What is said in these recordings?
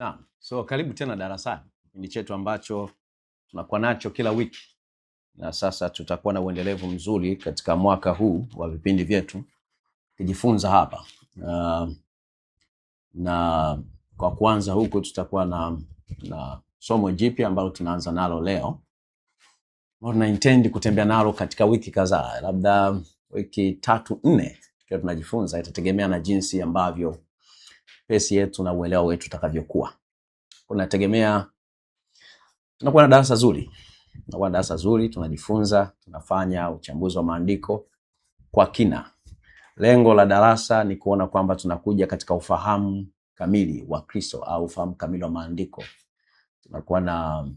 Naam. So karibu tena darasani. Kipindi chetu ambacho tunakuwa nacho kila wiki. Na sasa tutakuwa na uendelevu mzuri katika mwaka huu wa vipindi vyetu kujifunza hapa. Na kwa kwanza huko tutakuwa na somo jipya ambalo tunaanza nalo leo. Tuna intend kutembea nalo katika wiki kadhaa, labda wiki 3-4 tukiwa tunajifunza. Itategemea na jinsi ambavyo pesi yetu na uelewa wetu utakavyokuwa. Unategemea tunakuwa na darasa zuri. Tunakuwa na darasa zuri, tunajifunza, tunafanya uchambuzi wa maandiko kwa kina. Lengo la darasa ni kuona kwamba tunakuja katika ufahamu kamili wa Kristo au ufahamu kamili wa maandiko. Tunakuwa na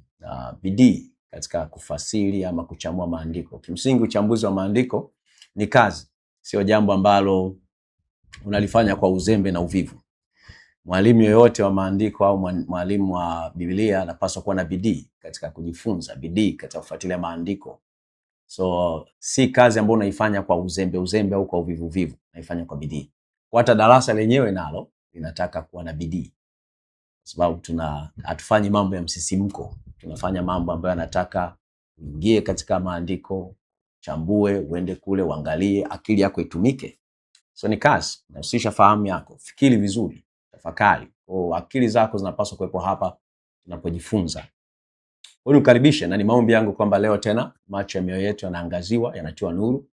bidii katika kufasiri ama kuchambua maandiko. Kimsingi uchambuzi wa maandiko ni kazi, sio jambo ambalo unalifanya kwa uzembe na uvivu. Mwalimu yoyote wa maandiko au mwalimu wa Biblia anapaswa kuwa na bidii katika kujifunza, bidii katika kufuatilia maandiko. So si kazi ambayo unaifanya kwa uzembe au kwa uvivu, unaifanya kwa bidii. Kwa hata darasa lenyewe nalo linataka kuwa na bidii. Kwa sababu hatufanyi mambo ya msisimko. Tunafanya mambo ambayo yanataka uingie katika maandiko, chambue, uende kule, uangalie, akili yako itumike. So ni kazi, inahusisha fahamu yako, fikiri vizuri, tafakari. Akili zako zinapaswa kuwepo hapa tunapojifunza. Ukaribishe, na ni maombi yangu kwamba leo tena macho ya mioyo yetu yanaangaziwa, yanatiwa nuru.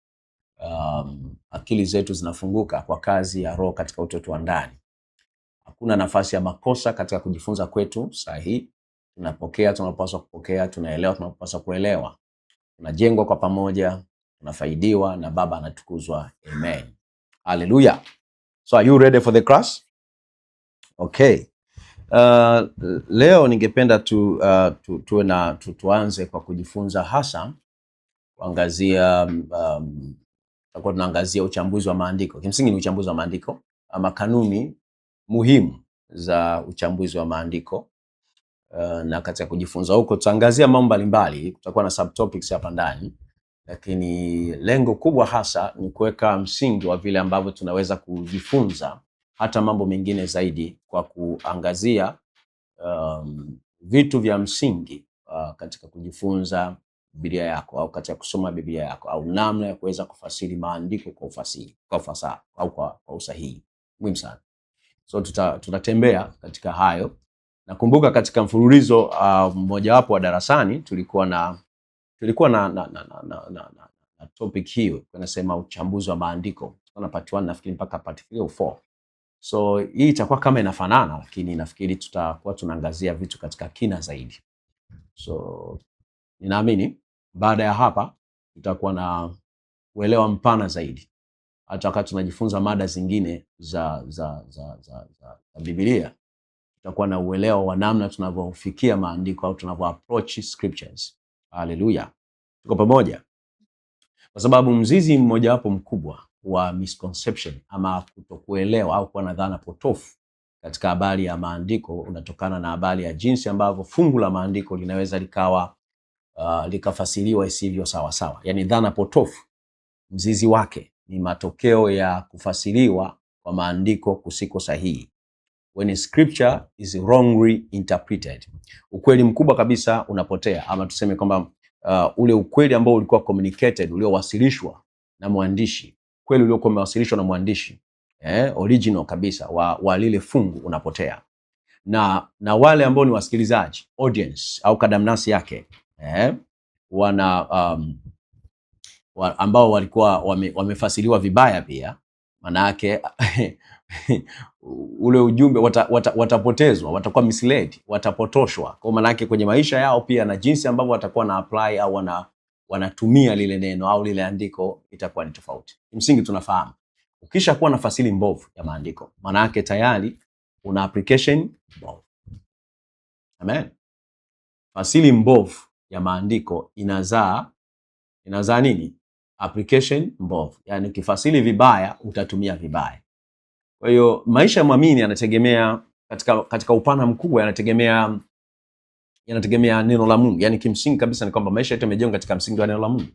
Akili zetu zinafunguka kwa kazi ya Roho katika utoto wa ndani. Hakuna nafasi ya makosa katika kujifunza kwetu sahihi. Tunapokea tunapaswa kupokea, tunaelewa tunapaswa kuelewa. Tunajengwa kwa pamoja, tunafaidiwa na Baba anatukuzwa. Amen. Hallelujah. So are you ready for the class? Okay. Leo ningependa tuanze kwa kujifunza hasa kuangazia tunaangazia uchambuzi wa maandiko. Kimsingi ni uchambuzi wa maandiko ama kanuni muhimu za uchambuzi wa maandiko. Na katika kujifunza huko tutaangazia mambo mbalimbali, kutakuwa na subtopics hapa ndani, lakini lengo kubwa hasa ni kuweka msingi wa vile ambavyo tunaweza kujifunza hata mambo mengine zaidi kwa kuangazia vitu vya msingi katika kujifunza Biblia yako au katika kusoma Biblia yako au namna ya kuweza kufasiri maandiko kwa ufasaha au kwa usahihi. Muhimu sana. So tutatembea katika hayo. Nakumbuka katika mfululizo mmoja wapo wa darasani tulikuwa na topic hiyo, tunasema uchambuzi wa maandiko. Tuna part 1 nafikiri mpaka part 3 au 4. So hii itakuwa kama inafanana, lakini nafikiri tutakuwa tunaangazia vitu katika kina zaidi. So ninaamini baada ya hapa tutakuwa na uelewa mpana zaidi. Hata wakati tunajifunza mada zingine za Biblia, tutakuwa na uelewa wa namna tunavyofikia maandiko au tunavyo approach scriptures. Hallelujah. Tuko pamoja? Kwa sababu mzizi mmoja wapo mkubwa wa misconception ama kutokuelewa au kuwa na dhana potofu katika habari ya maandiko unatokana na habari ya jinsi ambavyo fungu la maandiko linaweza likafasiriwa isivyo sawa sawa. Yaani dhana potofu mzizi wake ni matokeo ya kufasiriwa kwa maandiko kusiko sahihi. When a scripture is wrongly interpreted, ukweli mkubwa kabisa unapotea, ama tuseme kwamba ule ukweli ambao ulikuwa communicated, uliowasilishwa na mwandishi, kweli uliokuwa umewasilishwa na mwandishi, original kabisa wa lile fungu unapotea. Na wale ambao ni wasikilizaji, audience au kadamnasi yake, ambao walikuwa wamefasiriwa vibaya pia, maana yake ule ujumbe watapotezwa, watakuwa misled, watapotoshwa. Kwa maana yake kwenye maisha yao pia na jinsi ambavyo watakuwa na apply au wanatumia lile neno au lile andiko itakuwa ni tofauti. Msingi tunafahamu, ukisha kuwa na fasili mbovu ya maandiko, maana yake tayari una application mbovu. Amen. Fasili mbovu ya maandiko inazaa nini? Application mbovu. Yaani ukifasili vibaya utatumia vibaya. Kwa hiyo maisha ya muumini yanategemea katika upana mkubwa yanategemea neno la Mungu. Yaani kimsingi kabisa ni kwamba maisha yetu yamejengwa katika msingi wa neno la Mungu.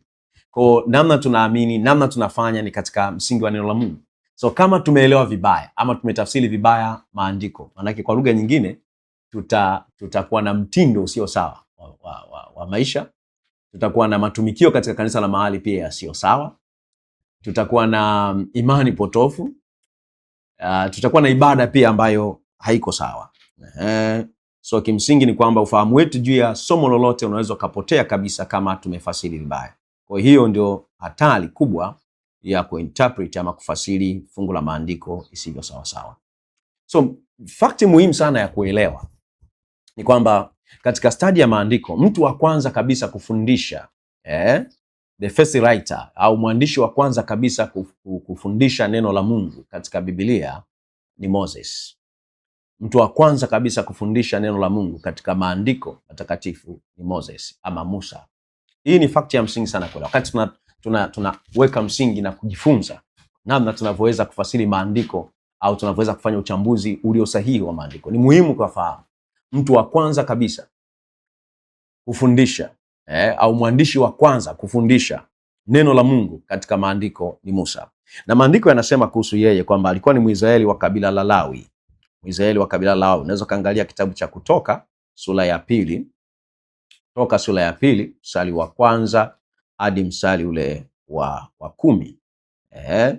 Kwa namna tunaamini, namna tunafanya ni katika msingi wa neno la Mungu. So kama tumeelewa vibaya ama tumetafsiri vibaya maandiko, maana kwa lugha nyingine tutakuwa na mtindo usio sawa wa maisha, tutakuwa na matumikio katika kanisa la mahali pia yasiyo sawa, tutakuwa na imani potofu, tutakuwa na ibada pia ambayo haiko sawa. So kimsingi ni kwamba ufahamu wetu juu ya somo lolote unaweza kupotea kabisa kama tumefasiri vibaya. Kwa hiyo ndio hatari kubwa ya kuinterpret ama kufasiri fungu la maandiko isivyo sawa sawa. So fakti muhimu sana ya kuelewa ni kwamba katika study ya maandiko, mtu wa kwanza kabisa kufundisha the first writer au mwandishi wa kwanza kabisa kufundisha neno la Mungu katika Biblia ni Moses. Mtu wa kwanza kabisa kufundisha neno la Mungu katika maandiko matakatifu ni Moses ama Musa. Hii ni fakti ya msingi sana kwa wakati tunaweka msingi na kujifunza namna tunavyoweza kufasiri maandiko au tunavyoweza kufanya uchambuzi ulio sahihi wa maandiko. Ni muhimu kufahamu mtu wa kwanza kabisa kufundisha au mwandishi wa kwanza kufundisha neno la Mungu katika maandiko ni Musa. Na maandiko yanasema kuhusu yeye kwamba alikuwa ni Mwisraeli wa kabila la Lawi. Mwisraeli wa kabila la Lawi. Unaweza kaangalia kitabu cha Kutoka sura ya pili. Kutoka sura ya pili mstari wa kwanza hadi mstari ule wa 10.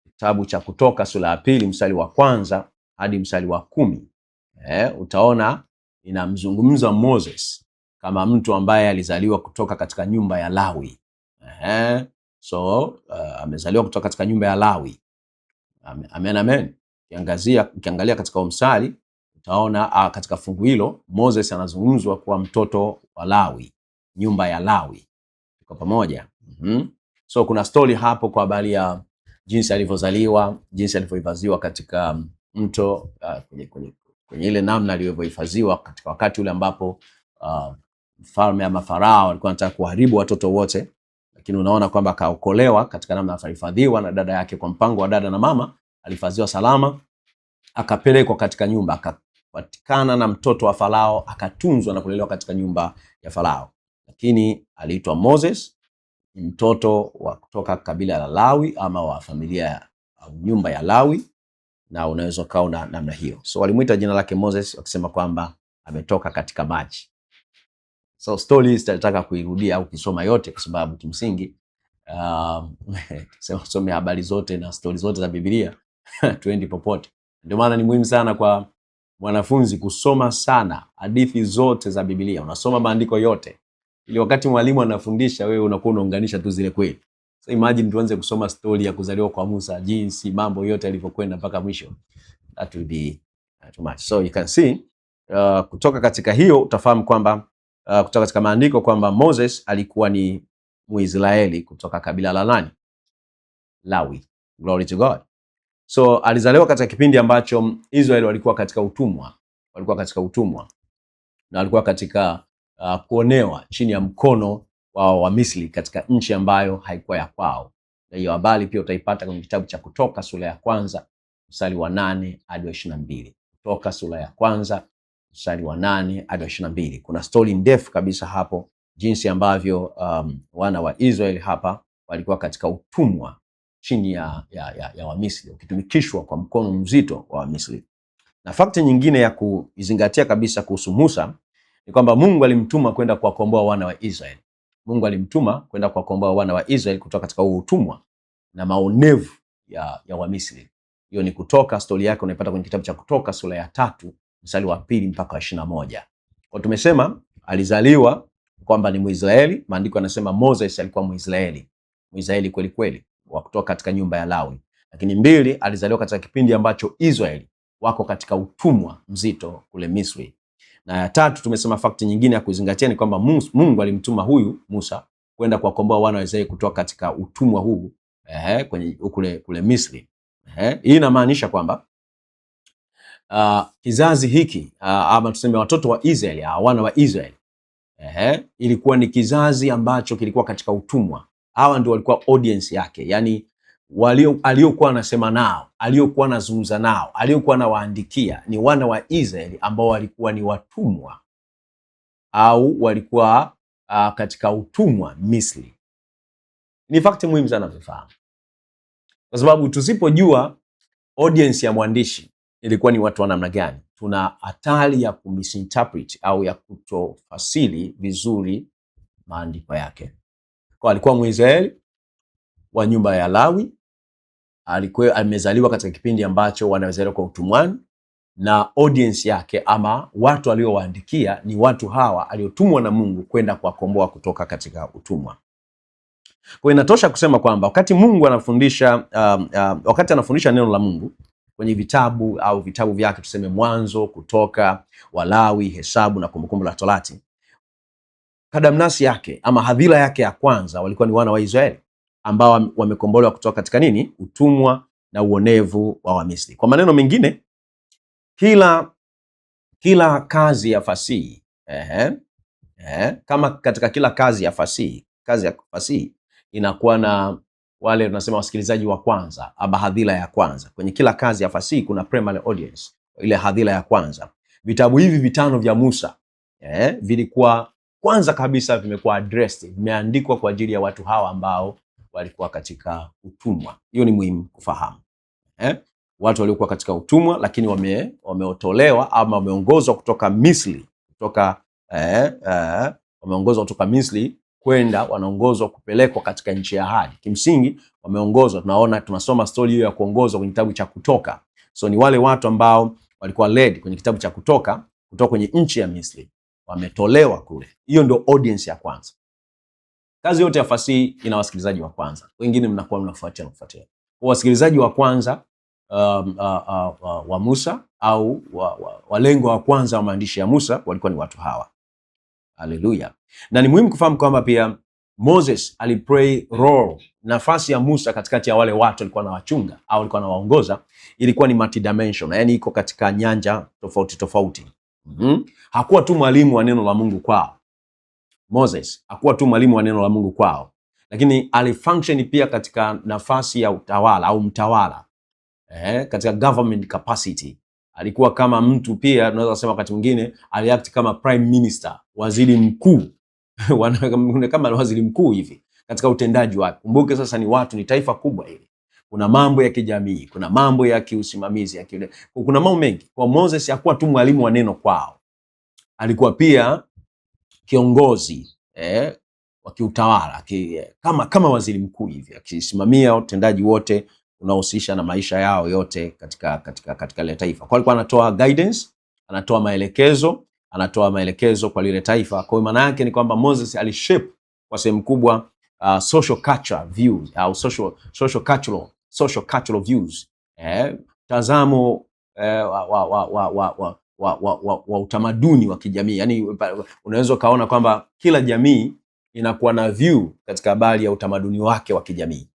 Kitabu cha Kutoka sura ya pili mstari wa kwanza hadi mstari wa 10. Utaona inamzungumza Moses kama mtu ambaye alizaliwa kutoka katika nyumba ya Lawi. Amezaliwa kutoka katika nyumba ya Lawi. Amen. Ukiangalia katika mstari utaona katika fungu hilo Moses anazungumzwa kuwa mtoto wa Lawi, nyumba ya Lawi. Tuko pamoja? So kuna story hapo kwa habari ya jinsi alivyozaliwa, jinsi alivyohifadhiwa katika mto, kwenye ile namna alivyohifadhiwa katika wakati ule ambapo mfalme ama Farao alikuwa anataka kuharibu watoto wote, lakini unaona kwamba akaokolewa katika namna alihifadhiwa na dada yake. Kwa mpango wa dada na mama alihifadhiwa salama, akapelekwa katika nyumba, akapatikana na mtoto wa Farao, akatunzwa na kulelewa katika nyumba ya Farao. Lakini aliitwa Moses, mtoto wa kutoka kabila la Lawi ama wa familia au nyumba ya Lawi, na unaweza kaona namna hiyo. So walimuita jina lake Moses wakisema kwamba ametoka katika maji. So story sitataka kuirudia au kusoma yote kwa sababu kimsingi some habari zote na story zote za Biblia tuendi popote. Ndio maana ni muhimu sana kwa mwanafunzi kusoma sana hadithi zote za Biblia. Unasoma maandiko yote ili wakati mwalimu anafundisha wewe unakuwa unaunganisha tu zile kweli. So imagine tuanze kusoma story ya kuzaliwa kwa Musa, jinsi mambo yote yalivyokwenda mpaka mwisho. That will be too much. So you can see kutoka katika hiyo utafahamu kwamba kutoka katika maandiko kwamba Moses alikuwa ni Mwisraeli kutoka kabila la nani? Lawi. Glory to God. So alizaliwa katika kipindi ambacho Israeli walikuwa katika utumwa. Na walikuwa katika kuonewa chini ya mkono wa Misri katika nchi ambayo haikuwa ya kwao. Na hiyo habari pia utaipata kwenye kitabu cha Kutoka sura ya kwanza mstari wa 8 hadi 22. Kutoka sura ya kwanza mstari wa 8 hadi 22. Kuna story ndefu kabisa hapo jinsi ambavyo wana wa Israeli hapa walikuwa katika utumwa chini ya Wamisri, ukitumikishwa kwa mkono mzito wa Wamisri. Na fakti nyingine ya kuizingatia kabisa kuhusu Musa ni kwamba Mungu alimtuma kwenda kuwakomboa wana wa Israeli. Mungu alimtuma kwenda kuwakomboa wana wa Israeli kutoka katika utumwa na maonevu ya Wamisri. Hiyo ni Kutoka, story yake unaipata kwenye kitabu cha Kutoka sura ya 3 mstari wa 2 mpaka 21. Kwa tumesema alizaliwa kwamba ni Mwisraeli. Maandiko yanasema Moses alikuwa Mwisraeli kweli kweli wa kutoka katika nyumba ya Lawi. Lakini 2, alizaliwa katika kipindi ambacho Israeli wako katika utumwa mzito kule Misri. Na ya 3 tumesema fakti nyingine ya kuzingatia ni kwamba Mungu alimtuma huyu Musa kwenda kuwakomboa wana wa Israeli kutoka katika utumwa huu kule Misri. Hii inamaanisha kwamba kizazi hiki ama tuseme watoto wa Israeli, wana wa Israeli ilikuwa ni kizazi ambacho kilikuwa katika utumwa. Hawa ndio walikuwa audience yake, yani aliokuwa anasema nao, aliokuwa anazungumza nao, aliokuwa anawaandikia ni wana wa Israeli ambao walikuwa ni watumwa au walikuwa katika utumwa Misri. Ni fakti muhimu sana kufahamu, kwa sababu tusipojua audience ya mwandishi ilikuwa ni watu wa namna gani? Tuna hatari ya kumisinterpret au ya kutofasiri vizuri maandiko yake. Kwa alikuwa Mwisraeli wa nyumba ya Lawi, alikuwa amezaliwa katika kipindi ambacho wanawezaliwa kwa utumwani, na audience yake ama watu aliowaandikia ni watu hawa aliotumwa na Mungu kwenda kuwakomboa kutoka katika utumwa. Kwa inatosha kusema kwamba wakati Mungu anafundisha wakati anafundisha neno la Mungu kwenye vitabu au vitabu vyake, tuseme Mwanzo, Kutoka, Walawi, Hesabu na Kumbukumbu la Torati, kadamnasi yake ama hadhira yake ya kwanza walikuwa ni wana wa Israeli ambao wamekombolewa kutoka katika nini? Utumwa na uonevu wa Wamisri. Kwa maneno mengine, kila kazi ya fasihi kama katika kila kazi ya fasihi inakuwa na wale tunasema wasikilizaji wa kwanza ama hadhira ya kwanza. Kwenye kila kazi ya fasihi kuna primary audience, ile hadhira ya kwanza. Vitabu hivi 5 vya Musa vilikuwa kwanza kabisa vimekuwa addressed, vimeandikwa kwa ajili ya watu hawa ambao walikuwa katika utumwa. Hiyo ni muhimu kufahamu. Watu waliokuwa katika utumwa lakini wameotolewa ama wameongozwa kutoka Misri, wameongozwa kutoka Misri kwenda, wanaongozwa kupelekwa katika nchi ya ahadi. Kimsingi wameongozwa, tunasoma story hiyo ya kuongozwa kwenye kitabu cha Kutoka. So ni wale watu ambao walikuwa led kwenye kitabu cha kutoka kwenye nchi ya Misri, wametolewa kule. Hiyo ndio audience ya kwanza. Kazi yote ya fasihi ina wasikilizaji wa kwanza, wengine mnakuwa mnafuatia. Kwa wasikilizaji wa kwanza wa Musa au walengwa wa kwanza wa maandishi ya Musa walikuwa ni watu hawa. Haleluya. Na ni muhimu kufahamu kwamba pia Moses aliplay role, nafasi ya Musa katikati ya wale watu alikuwa na wachunga au alikuwa na waongoza, ilikuwa ni multidimensional, yani iko katika nyanja tofauti. Hakuwa tu mwalimu wa neno la Mungu kwao. Moses hakuwa tu mwalimu wa neno la Mungu kwao, lakini alifunction pia katika nafasi ya utawala au mtawala. Katika government capacity alikuwa kama mtu pia, tunaweza kusema wakati mwingine aliact kama prime minister, waziri mkuu kama waziri mkuu hivi katika utendaji wake. Kumbuke sasa ni taifa kubwa hili. Kuna mambo ya kijamii, kuna mambo ya kiusimamizi, kuna mambo mengi. Kwa Moses hakuwa tu mwalimu wa neno kwao, alikuwa pia kiongozi wa kiutawala kama waziri mkuu hivi, akisimamia utendaji wote unaohusisha na maisha yao yote katika ile taifa. Kwa alikuwa anatoa guidance, anatoa maelekezo kwa lile taifa. Kwa maana yake ni kwamba Moses alishape kwa sehemu kubwa social culture views au social cultural views, tazamo wa utamaduni wa kijamii. Yani unaweza kaona kwamba kila jamii inakuwa na view katika habari ya utamaduni wake wa kijamii.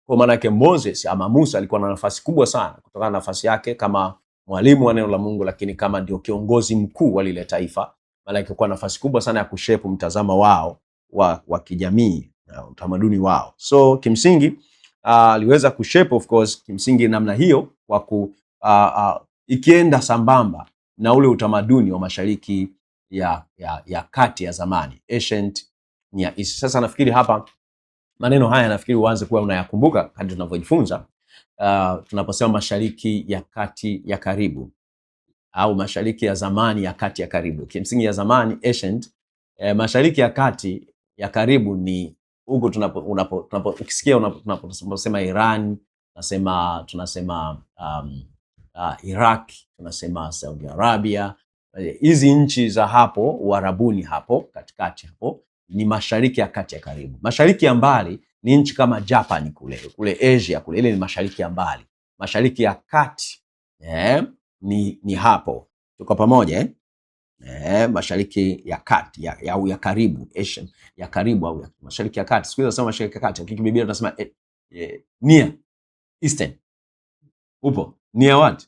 Kwa maana yake Moses ama Musa alikuwa na nafasi kubwa sana kutokana na nafasi yake kama mwalimu wa neno la Mungu, lakini kama ndio kiongozi mkuu wa lile taifa, maana yake kwa nafasi kubwa sana ya kushape mtazamo wao wa kijamii na utamaduni wao. So kimsingi aliweza kushape of course kimsingi namna hiyo kwa ikienda sambamba na ule utamaduni wa Mashariki ya Kati ya zamani, ancient Near East. Sasa nafikiri hapa maneno haya nafikiri uanze kuwa unayakumbuka kadri tunavyojifunza. Tunaposema Mashariki ya Kati ya karibu au Mashariki ya zamani ya Kati ya karibu, kimsingi ya zamani ancient, Mashariki ya Kati ya karibu ni huko ukisikia tunaposema Iran, tunasema Iraq, tunasema Saudi Arabia. Hizi nchi za hapo Uarabuni hapo katikati hapo ni Mashariki ya Kati ya karibu. Mashariki ya mbali ni nchi kama Japan kule Asia kule, ile ni Mashariki ya mbali. Mashariki ya Kati ni hapo. Tuko pamoja Mashariki ya Kati au ya karibu, Asian ya karibu au Mashariki ya Kati. Siku hizo nasema Mashariki ya Kati, lakini Biblia tunasema Near Eastern. Upo near what?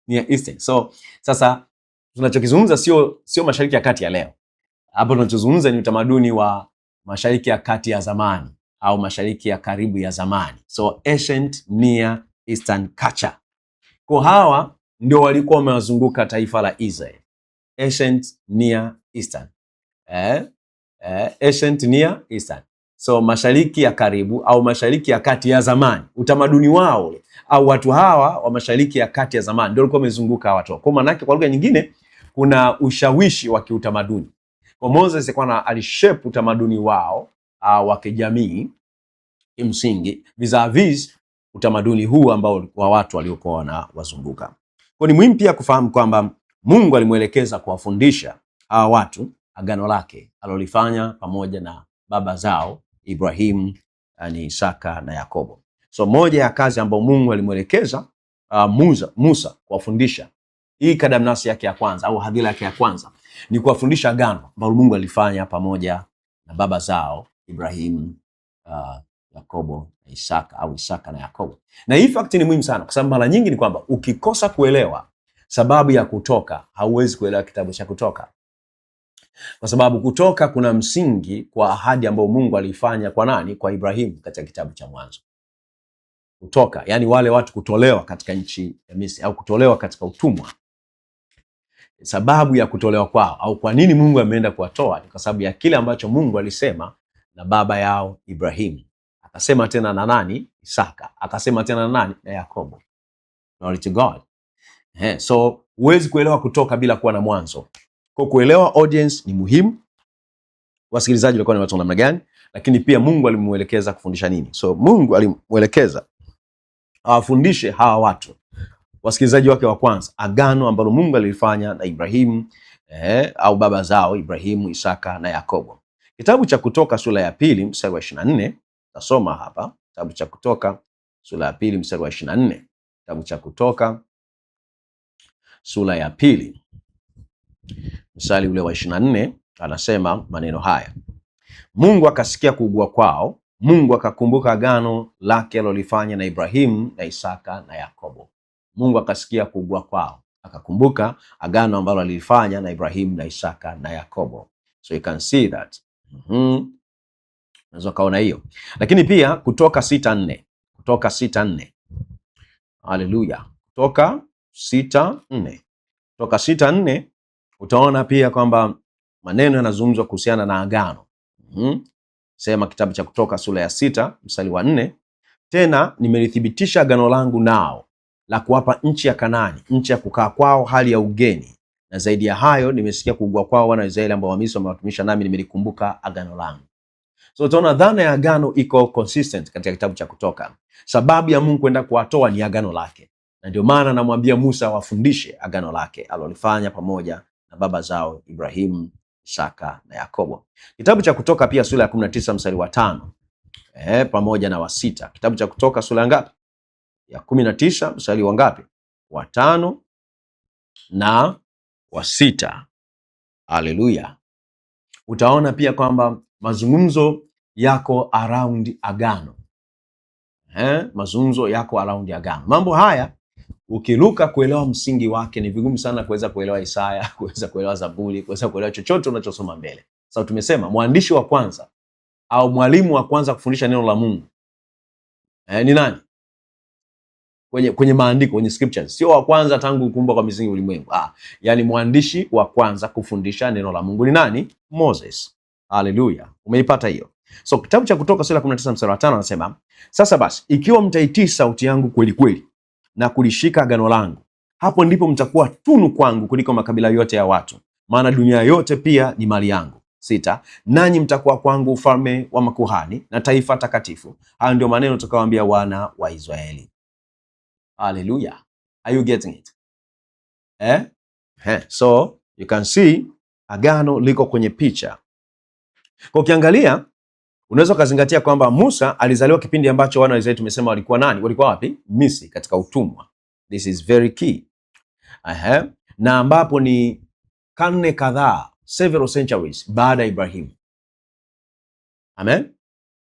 Near Eastern. So sasa tunachokizungumza sio Mashariki ya Kati ya leo. Hapo tunachozungumza ni utamaduni wa Mashariki ya Kati ya zamani au Mashariki ya karibu ya zamani. So ancient Near Eastern culture. Kwa hawa ndio walikuwa wamewazunguka taifa la Israel. Ancient Near Eastern. Ancient Near Eastern. So mashariki ya karibu au mashariki ya kati ya zamani, utamaduni wao au watu hawa wa mashariki ya kati ya zamani ndio walikuwa wamezunguka watu. Kwa maana yake, kwa lugha nyingine, kuna ushawishi wa kiutamaduni. Kwa Moses alishape utamaduni wao wa kijamii kimsingi vis-a-vis utamaduni huu ambao wa watu waliokuwa wanawazunguka. Kwa ni muhimu pia kufahamu kwamba Mungu alimwelekeza kuwafundisha hawa watu agano lake alilofanya pamoja na baba zao Ibrahim, ni Isaka na Yakobo. So moja ya kazi ambayo Mungu alimwelekeza Musa kuwafundisha, hii kadamnasi yake ya kwanza au hadhira yake ya kwanza, ni kuwafundisha agano ambalo Mungu alifanya pamoja na baba zao Ibrahim, Yakobo na Isaka au Isaka na Yakobo. Na hii fact ni muhimu sana, kwa sababu mara nyingi ni kwamba ukikosa kuelewa sababu ya Kutoka, hauwezi kuelewa kitabu cha Kutoka. Kwa sababu Kutoka kuna msingi kwa ahadi ambayo Mungu alifanya kwa nani? Kwa Ibrahim katika kitabu cha Mwanzo. Kutoka, yani wale watu kutolewa katika nchi ya Misri au kutolewa katika utumwa. Sababu ya kutolewa kwao au kwa nini Mungu ameenda kuwatoa ni kwa sababu ya kile ambacho Mungu alisema na baba yao Ibrahim. Akasema tena na nani? Isaka. Akasema tena na nani? Na Yakobo. Glory to God. So huwezi kuelewa Kutoka bila kuwa na Mwanzo. Kwa kuelewa audience ni muhimu, wasikilizaji walikuwa ni watu namna gani, lakini pia Mungu alimuelekeza kufundisha nini. So Mungu alimuelekeza awafundishe hawa watu, wasikilizaji wake wa kwanza, agano ambalo Mungu alifanya na Ibrahim au baba zao Ibrahimu, Isaka na Yakobo. Kitabu cha Kutoka sura ya 2 mstari wa 24, tasoma hapa. Kitabu cha Kutoka sura ya 2 mstari wa 24. Kitabu cha Kutoka sura ya 2 mstari ule wa 24, anasema maneno haya: Mungu akasikia kuugua kwao, Mungu akakumbuka agano lake alilofanya na Ibrahimu na Isaka na Yakobo. Mungu akasikia kuugua kwao, akakumbuka agano ambalo alilifanya na Ibrahimu na Isaka na Yakobo. So you can see that. Unaweza kaona hiyo. Lakini pia Kutoka 6:4. Kutoka 6:4. Haleluya. Kutoka 6:4. Kutoka 6:4 utaona pia kwamba maneno yanazungumzwa kuhusiana na agano. Sema kitabu cha Kutoka sura ya 6 mstari wa 4, tena nimelithibitisha agano langu nao la kuwapa nchi ya Kanaani, nchi ya kukaa kwao hali ya ugeni, na zaidi ya hayo nimesikia kuugua kwao wana wa Israeli ambao Wamisri wamewatumisha, nami nimelikumbuka agano langu. So utaona dhana ya agano iko consistent katika kitabu cha Kutoka. Sababu ya Mungu kwenda kuwatoa ni agano lake, na ndio maana anamwambia Musa wafundishe agano lake alilofanya pamoja na baba zao Ibrahim, Isaka na Yakobo. Kitabu cha Kutoka pia sura ya 19 mstari wa 5 pamoja na wa 6. Kitabu cha Kutoka sura ngapi? Ya 19 mstari wa ngapi? Wa 5 na wa 6. Haleluya. Utaona pia kwamba mazungumzo yako around agano. Mazungumzo yako around agano. Mambo haya ukiruka kuelewa msingi wake ni vigumu sana kuweza kuelewa Isaya, kuweza kuelewa Zaburi, kuweza kuelewa chochote unachosoma mbele. Sasa tumesema mwandishi wa kwanza au mwalimu wa kwanza kufundisha neno la Mungu ni nani? Kwenye maandiko, kwenye scriptures. Sio wa kwanza tangu kuumbwa kwa misingi ulimwengu. Yani mwandishi wa kwanza kufundisha neno la Mungu ni nani? Moses. Haleluya. Umeipata hiyo? So kitabu cha Kutoka sura 19 mstari wa 5 anasema, sasa basi ikiwa mtaitii sauti yangu kweli kweli na kulishika agano langu, hapo ndipo mtakuwa tunu kwangu kuliko makabila yote ya watu, maana dunia yote pia ni mali yangu. 6, nanyi mtakuwa kwangu ufalme wa makuhani na taifa takatifu. Hayo ndio maneno tutakayowaambia wana wa Israeli. Hallelujah. Are you getting it? So you can see agano liko kwenye picha. Kwa ukiangalia unaweza kuzingatia kwamba Musa alizaliwa kipindi ambacho wana wa Israeli tumesema walikuwa nani? Walikuwa wapi? Misri, katika utumwa. This is very key. Na ambapo ni karne kadhaa, several centuries baada ya Ibrahim. Amen.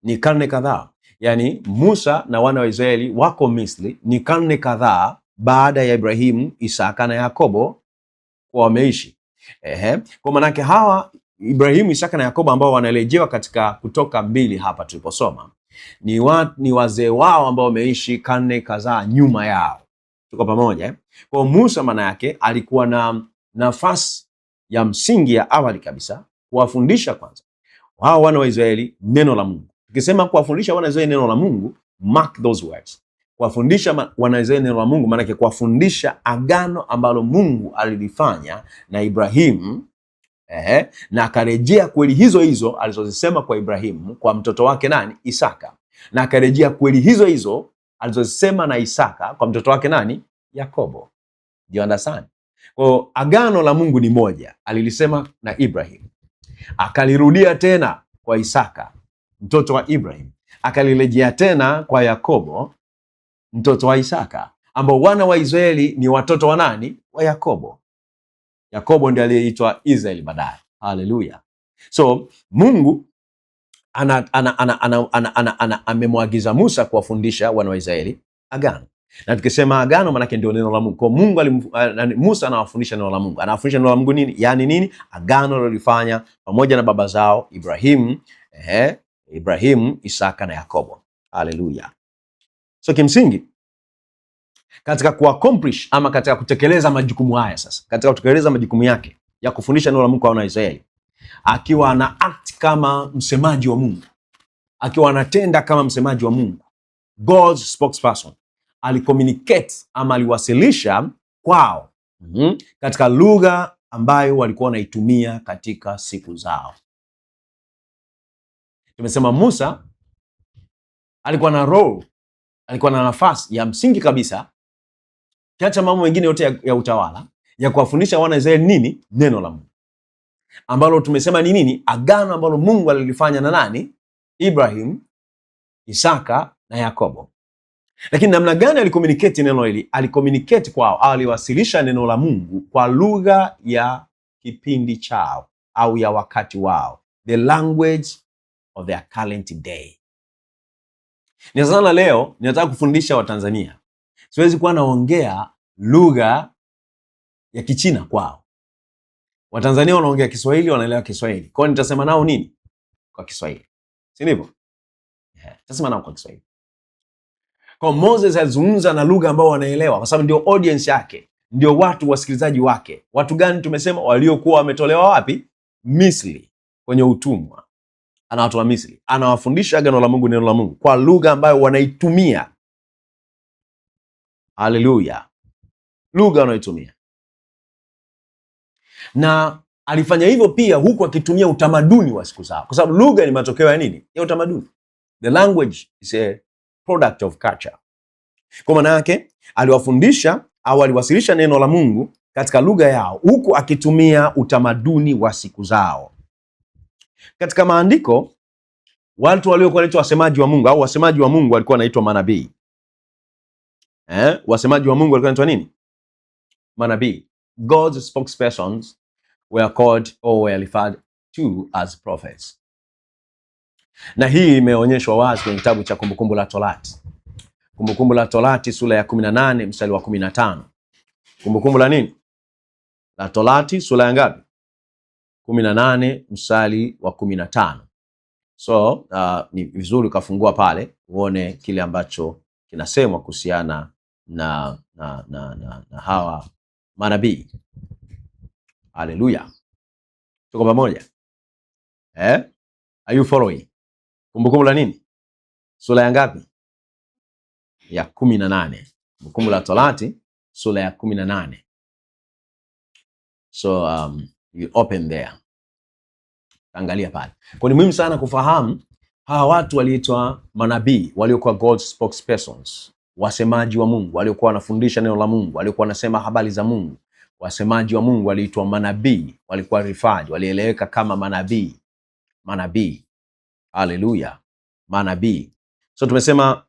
Ni karne kadhaa. Yani Musa na wana wa Israeli wako Misri ni karne kadhaa baada ya Ibrahim, Isaka na Yakobo kwa wameishi. Kwa maana hawa Ibrahim, Isaka na Yakobo ambao wanaelejewa katika Kutoka 2 hapa tuliposoma ni wazee wao ambao wameishi karne kadhaa nyuma yao. Tuko pamoja? Kwa Musa maana yake alikuwa na nafasi ya msingi ya awali kabisa kuwafundisha kwanza hao wana wa Israeli neno la Mungu, Tukisema kuwafundisha wana wa Israeli neno la Mungu, mark those words. Kuwafundisha wana wa Israeli neno la Mungu maana yake kuwafundisha agano ambalo Mungu alilifanya na Ibrahimu, na akarejea kweli hizo hizo alizozisema kwa Ibrahimu kwa mtoto wake nani? Isaka. Na akarejea kweli hizo hizo alizozisema na Isaka kwa mtoto wake nani? Yakobo. Do you understand? Kwa agano la Mungu ni moja, alilisema na Ibrahim, akalirudia tena kwa Isaka mtoto wa Ibrahim, akalirejea tena kwa Yakobo mtoto wa Isaka, ambao wana wa Israeli ni watoto wa nani? Wa Yakobo. Yakobo ndiye aliyeitwa Israeli baadaye. Haleluya. So Mungu amemwagiza Musa kuwafundisha wana wa Israeli agano. Na tukisema agano maana yake ndio neno la Mungu. Kwa Mungu Musa anawafundisha neno la Mungu. Anawafundisha neno la Mungu nini? Yaani nini? Agano alilofanya pamoja na baba zao Ibrahimu, Isaka na Yakobo. Haleluya. So kimsingi katika kuaccomplish ama katika kutekeleza majukumu haya sasa, katika kutekeleza majukumu yake ya kufundisha neno la Mungu kwa wana wa Israeli, akiwa ana act kama msemaji wa Mungu, akiwa anatenda kama msemaji wa Mungu, God's spokesperson, alicommunicate ama aliwasilisha kwao katika lugha ambayo walikuwa wanaitumia katika siku zao. Tumesema Musa alikuwa na role, alikuwa na nafasi ya msingi kabisa, kiacha mambo mengine yote ya utawala, ya kuwafundisha wana Israeli nini? Neno la Mungu, ambalo tumesema ni nini? Agano ambalo Mungu alilifanya na nani? Ibrahim, Isaka na Yakobo. Lakini namna gani alicommunicate neno hili? Alicommunicate kwao, aliwasilisha neno la Mungu kwa lugha ya kipindi chao au ya wakati wao, the language of their current day. Ni sana leo ninataka kufundisha Watanzania, siwezi kuwa naongea lugha ya Kichina kwao. Watanzania wanaongea Kiswahili, wanaelewa Kiswahili. Kwa hiyo nitasema nao nini? Kwa Kiswahili. Si ndivyo? Nitasema nao kwa Kiswahili. Kwa Moses alizungumza na lugha ambao wanaelewa, kwa sababu ndio audience yake, ndio watu wasikilizaji wake. Watu gani tumesema? Waliokuwa wametolewa wapi? Misri, kwenye utumwa. Anawatoa Misri, anawafundisha agano la Mungu, neno la Mungu kwa lugha ambayo wanaitumia. Haleluya. Lugha wanaitumia. Na alifanya hivyo pia huku akitumia utamaduni wa siku zao, kwa sababu lugha ni matokeo ya nini? Ya utamaduni. The language is a product of culture. Kwa maana yake aliwafundisha au aliwasilisha neno la Mungu katika lugha yao huku akitumia utamaduni wa siku zao. Katika maandiko, watu waliokuwa wanaitwa wasemaji wa Mungu au wasemaji wa Mungu walikuwa wanaitwa manabii. Wasemaji wa Mungu walikuwa wanaitwa nini? Manabii. God's spokespersons were called or were referred to as prophets. Na hii imeonyeshwa wazi kwenye kitabu cha Kumbukumbu la Torati. Kumbukumbu la Torati sura ya 18 mstari wa 15. Kumbukumbu la nini? La Torati sura ya ngapi? 18 mstari wa 15. So ni vizuri ukafungua pale uone kile ambacho kinasemwa kuhusiana na hawa manabii. Haleluya. Tuko pamoja? Are you following? Kumbukumbu la nini? Sura ya ngapi? Ya 18. Kumbukumbu la Torati sura ya 18. So you open there. Angalia pale. Kwa ni muhimu sana kufahamu hawa watu waliitwa manabii, waliokuwa God's spokespersons, wasemaji wa Mungu, waliokuwa wanafundisha neno la Mungu, waliokuwa wanasema habari za Mungu. Wasemaji wa Mungu waliitwa manabii, walikuwa referred, walieleweka kama manabii. Manabii. Haleluya. Manabii. So tumesema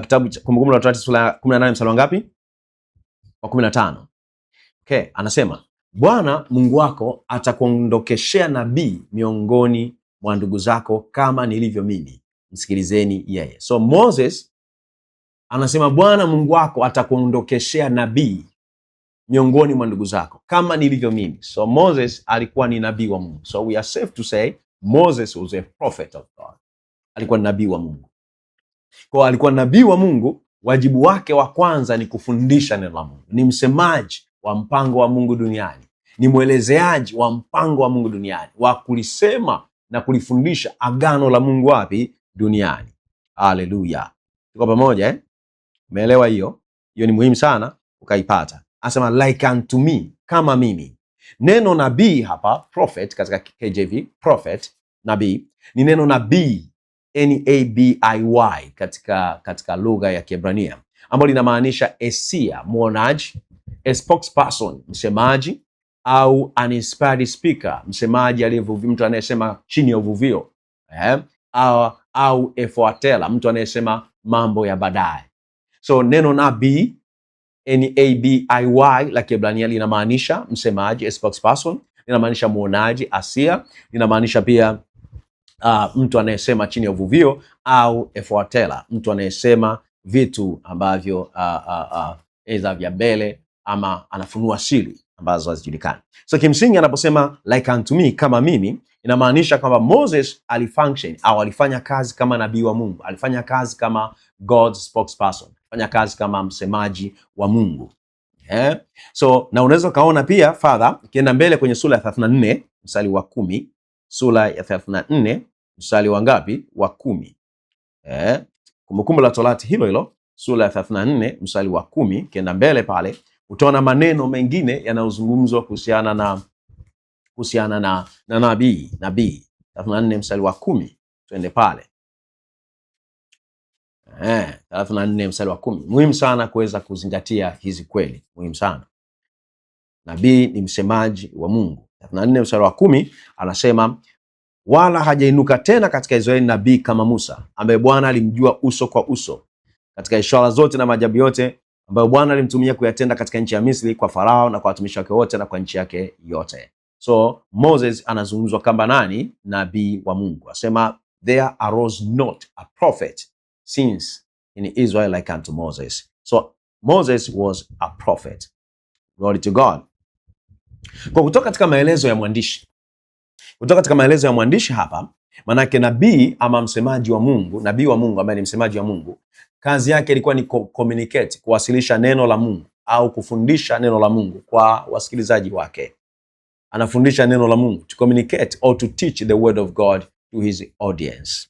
kitabu cha Kumbukumbu la Torati sura ya 18 mstari wa ngapi? Wa 15. Okay, anasema Bwana Mungu wako atakuondokeshea nabii miongoni mwa ndugu zako kama nilivyo mimi, msikilizeni yeye. So Moses anasema Bwana Mungu wako atakuondokeshea nabii miongoni mwa ndugu zako kama nilivyo mimi. So Moses alikuwa ni nabii wa Mungu. So we are safe to say Moses was a prophet of God. Alikuwa ni nabii wa Mungu. Kwa alikuwa nabii wa Mungu, wajibu wake wa kwanza ni kufundisha neno la Mungu. Ni msemaji wa mpango wa Mungu duniani. Ni mwelezeaji wa mpango wa Mungu duniani, wa kulisema na kulifundisha agano la Mungu wapi? duniani. Haleluya. Tuko pamoja eh? Umeelewa hiyo? Hiyo ni muhimu sana ukaipata. Anasema like unto me, kama mimi. Neno nabii hapa, prophet katika KJV, prophet, nabii, ni neno nabii, N-A-B-I-Y katika lugha ya Kiebrania, ambalo linamaanisha a seer, mwonaji, a spokesperson, msemaji, au an inspired speaker, msemaji aliyevuvi, mtu anayesema chini ya uvuvio, au a foreteller, mtu anayesema mambo ya baadaye. So neno nabii, N-A-B-I-Y la Kiebrania, linamaanisha msemaji, a spokesperson, linamaanisha mwonaji, a seer, linamaanisha pia mtu anayesema chini ya uvuvio, au a foreteller, mtu anayesema vitu ambavyo eza vya mbele, ama anafunua siri ambazo hazijulikani. So kimsingi anaposema like unto me, kama mimi, inamaanisha kwamba Moses alifunction au alifanya kazi kama nabii wa Mungu, alifanya kazi kama God's spokesperson, alifanya kazi kama msemaji wa Mungu. So na unaweza kaona pia further ukienda mbele kwenye sura ya 34 mstari wa 10, sura ya 34 mstari wa ngapi? Wa 10. Kumbukumbu la Torati hilo hilo, sura ya 34 mstari wa 10, ukienda mbele pale utaona maneno mengine yanayozungumzwa kuhusiana na nabii 34 mstari wa 10. Twende pale 34 mstari wa 10. Muhimu sana kuweza kuzingatia hizi kweli, muhimu sana. Nabii ni msemaji wa Mungu. 34 mstari wa 10 anasema, wala hajainuka tena katika Israeli nabii kama Musa, ambaye Bwana alimjua uso kwa uso katika ishara zote na maajabu yote ambayo Bwana alimtumia kuyatenda katika nchi ya Misri, kwa Farao na kwa watumishi wake wote na kwa nchi yake yote. So Moses anazungumzwa kama nani? Nabii wa Mungu. Asema there arose not a prophet since in Israel like unto Moses. So Moses was a prophet. Glory to God. Kwa kutoka katika maelezo ya mwandishi hapa, manake nabii ama msemaji wa Mungu, nabii wa Mungu ambaye ni msemaji wa Mungu, kazi yake ilikuwa ni communicate, kuwasilisha neno la Mungu au kufundisha neno la Mungu kwa wasikilizaji wake. Anafundisha neno la Mungu, to communicate or to teach the word of God to his audience.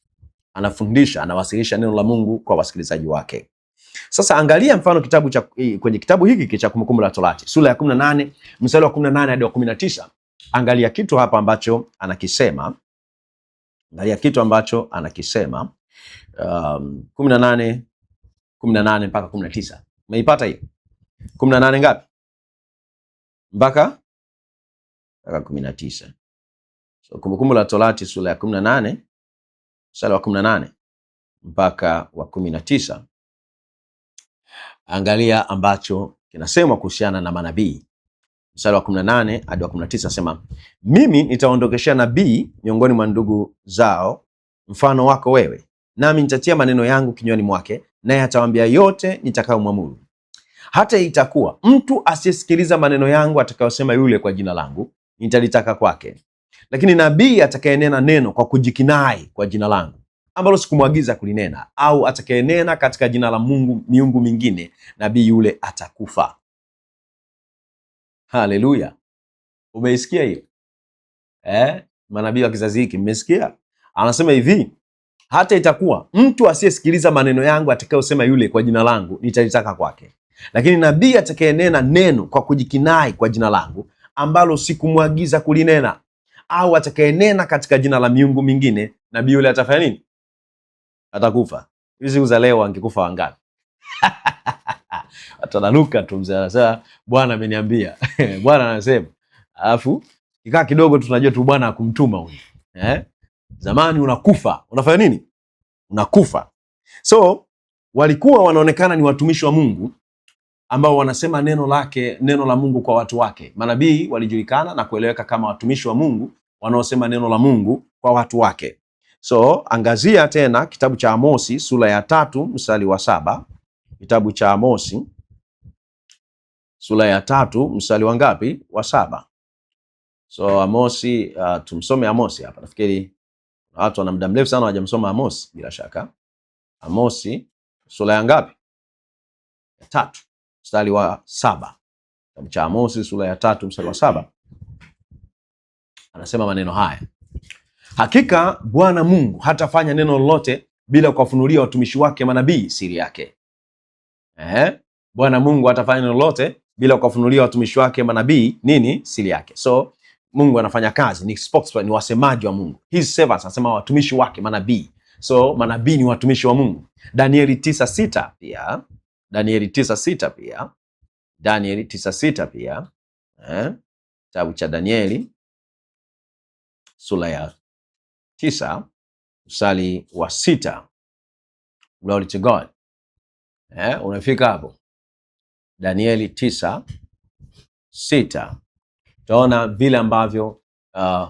Anawasilisha neno la Mungu kwa wasikilizaji wake. Sasa angalia mfano kwenye kitabu hiki cha Kumbukumbu la Torati, sura ya 18 mstari wa 18 hadi wa 19. Angalia kitu hapa ambacho anakisema. 18 mpaka 19. Umeipata hiyo? 18 ngapi? Mpaka 19. So Kumbukumbu la Torati sura ya 18 mstari wa 18 mpaka wa 19. Angalia ambacho kinasemwa kuhusiana na manabii. Mstari wa 18 hadi wa 19 asema, mimi nitaondokeshea nabii miongoni mwa ndugu zao mfano wako wewe, nami nitatia maneno yangu kinywani mwake, naye atawaambia yote nitakayomwamuru. Hata itakuwa mtu asiyesikiliza maneno yangu atakayosema yule kwa jina langu, nitalitaka kwake. Lakini nabii atakayenena neno kwa kujikinai kwa jina langu, ambalo sikumwagiza kulinena, au atakayenena katika jina la miungu mingine, nabii yule atakufa. Haleluya. Umeisikia hiyo? Manabii wa kizazi hiki, mmesikia? Anasema hivi, hata itakuwa mtu asiyesikiliza maneno yangu atakayosema yule kwa jina langu, nitalitaka kwake. Lakini nabii atakayenena neno kwa kujikinai kwa jina langu, ambalo sikumwagiza kulinena, au atakayenena katika jina la miungu mingine, nabii yule atafanya nini? Atakufa. Hizi siku za leo angekufa wangapi? Atananuka tu mzee, anasema Bwana ameniambia. Bwana anasema. Alafu kikaa kidogo tunajua tu Bwana akumtuma huyu. Zamani unakufa. Unafanya nini? Unakufa. So walikuwa wanaonekana ni watumishi wa Mungu ambao wanasema neno la Mungu kwa watu wake. Manabii walijulikana na kueleweka kama watumishi wa Mungu wanaosema neno la Mungu kwa watu wake. So angazia tena kitabu cha Amosi sura ya 3 mstari wa 7. Kitabu cha Amosi sura ya 3 mstari wa ngapi? Wa 7. So Amosi, tumsome Amosi hapa. Nafikiri watu wana muda mrefu sana hawajamsoma Amosi bila shaka. Amosi sura ya ngapi? Ya 3 mstari wa 7. Kitabu cha Amosi sura ya 3 mstari wa 7. Anasema maneno haya: hakika Bwana Mungu hatafanya neno lolote bila kuwafunulia watumishi wake manabii siri yake. Bwana Mungu atafanya lolote bila kuwafunulia watumishi wake manabii nini? Siri yake. So Mungu anafanya kazi, ni spokesman, ni wasemaji wa Mungu. His servants, anasema watumishi wake manabii. So manabii ni watumishi wa Mungu. Danieli 9:6 pia, Danieli 9:6 pia, Danieli 9:6 pia, kitabu cha Danieli sura ya 9 mstari wa 6. Glory to God. Unafika hapo Danieli 9:6, utaona vile ambavyo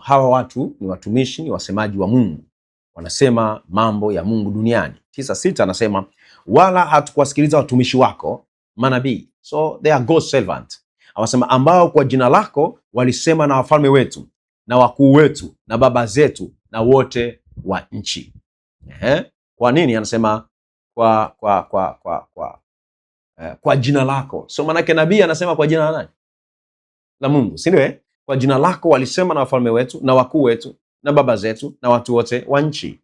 hawa watu ni watumishi, ni wasemaji wa Mungu, wanasema mambo ya Mungu duniani. 9:6 anasema wala hatukuwasikiliza watumishi wako manabii. So they are God's servant. Anasema ambao kwa jina lako walisema na wafalme wetu na wakuu wetu na baba zetu na wote wa nchi. Kwa nini anasema kwa jina lako? So manake nabii anasema kwa jina la nani? La Mungu, si ndio? Kwa jina lako walisema na wafalme wetu na wakuu wetu na baba zetu na watu wote wa nchi.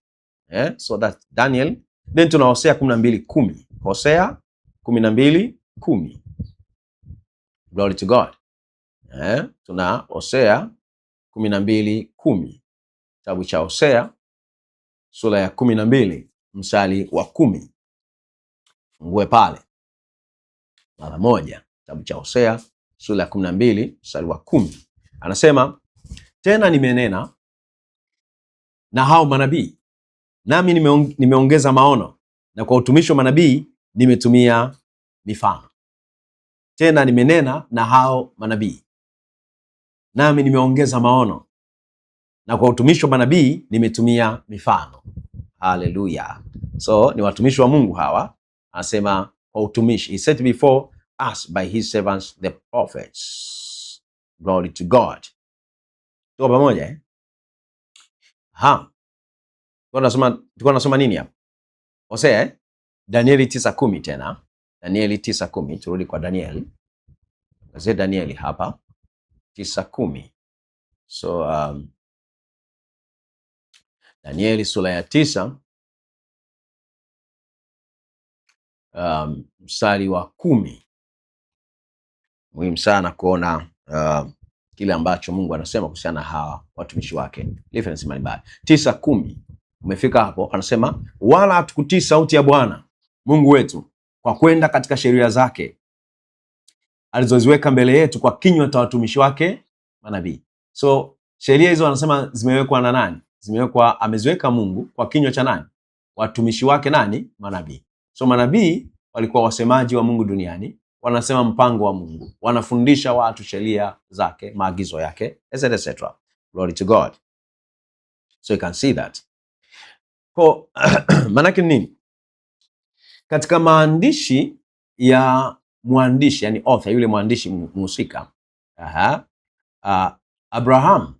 So that Daniel. Then tuna Hosea 12:10. Hosea 12:10. Glory to God. Tuna Hosea 12:10. Kitabu cha Hosea sura ya 12 mstari wa 10. Fungue pale mara moja. Kitabu cha Hosea sura ya 12 mstari wa 10. Anasema tena nimenena na hao manabii, nami nimeongeza maono, na kwa utumishi wa manabii nimetumia mifano. Tena nimenena na hao manabii, nami nimeongeza maono, na kwa utumishi wa manabii nimetumia mifano. Haleluya. So ni watumishi wa Mungu hawa, anasema kwa utumishi. He said before us by his servants the prophets. Glory to God. Tuko pamoja Tulikuwa nasoma nini hapa? Hosea, Danieli 9:10 tena. Danieli 9:10, turudi kwa Danieli. Kazi Danieli hapa 9:10. So Danieli sura ya 9 mstari wa 10. Muhimu sana kuona kile ambacho Mungu anasema kuhusiana na hawa watumishi wake. Reference mbalimbali. 9:10. Umefika hapo, anasema wala hatukutii sauti ya Bwana Mungu wetu kwa kwenda katika sheria zake alizoziweka mbele yetu kwa kinywa cha watumishi wake manabii. So sheria hizo anasema zimewekwa na nani? Ameziweka Mungu kwa kinywa cha nani? Watumishi wake nani? Manabii. So manabii walikuwa wasemaji wa Mungu duniani, wanasema mpango wa Mungu, wanafundisha watu sheria zake, maagizo yake, etc. Glory to God. So you can see that. Kwa manake nini? Katika maandishi ya mwandishi, yani author, yule mwandishi mhusika, Abraham,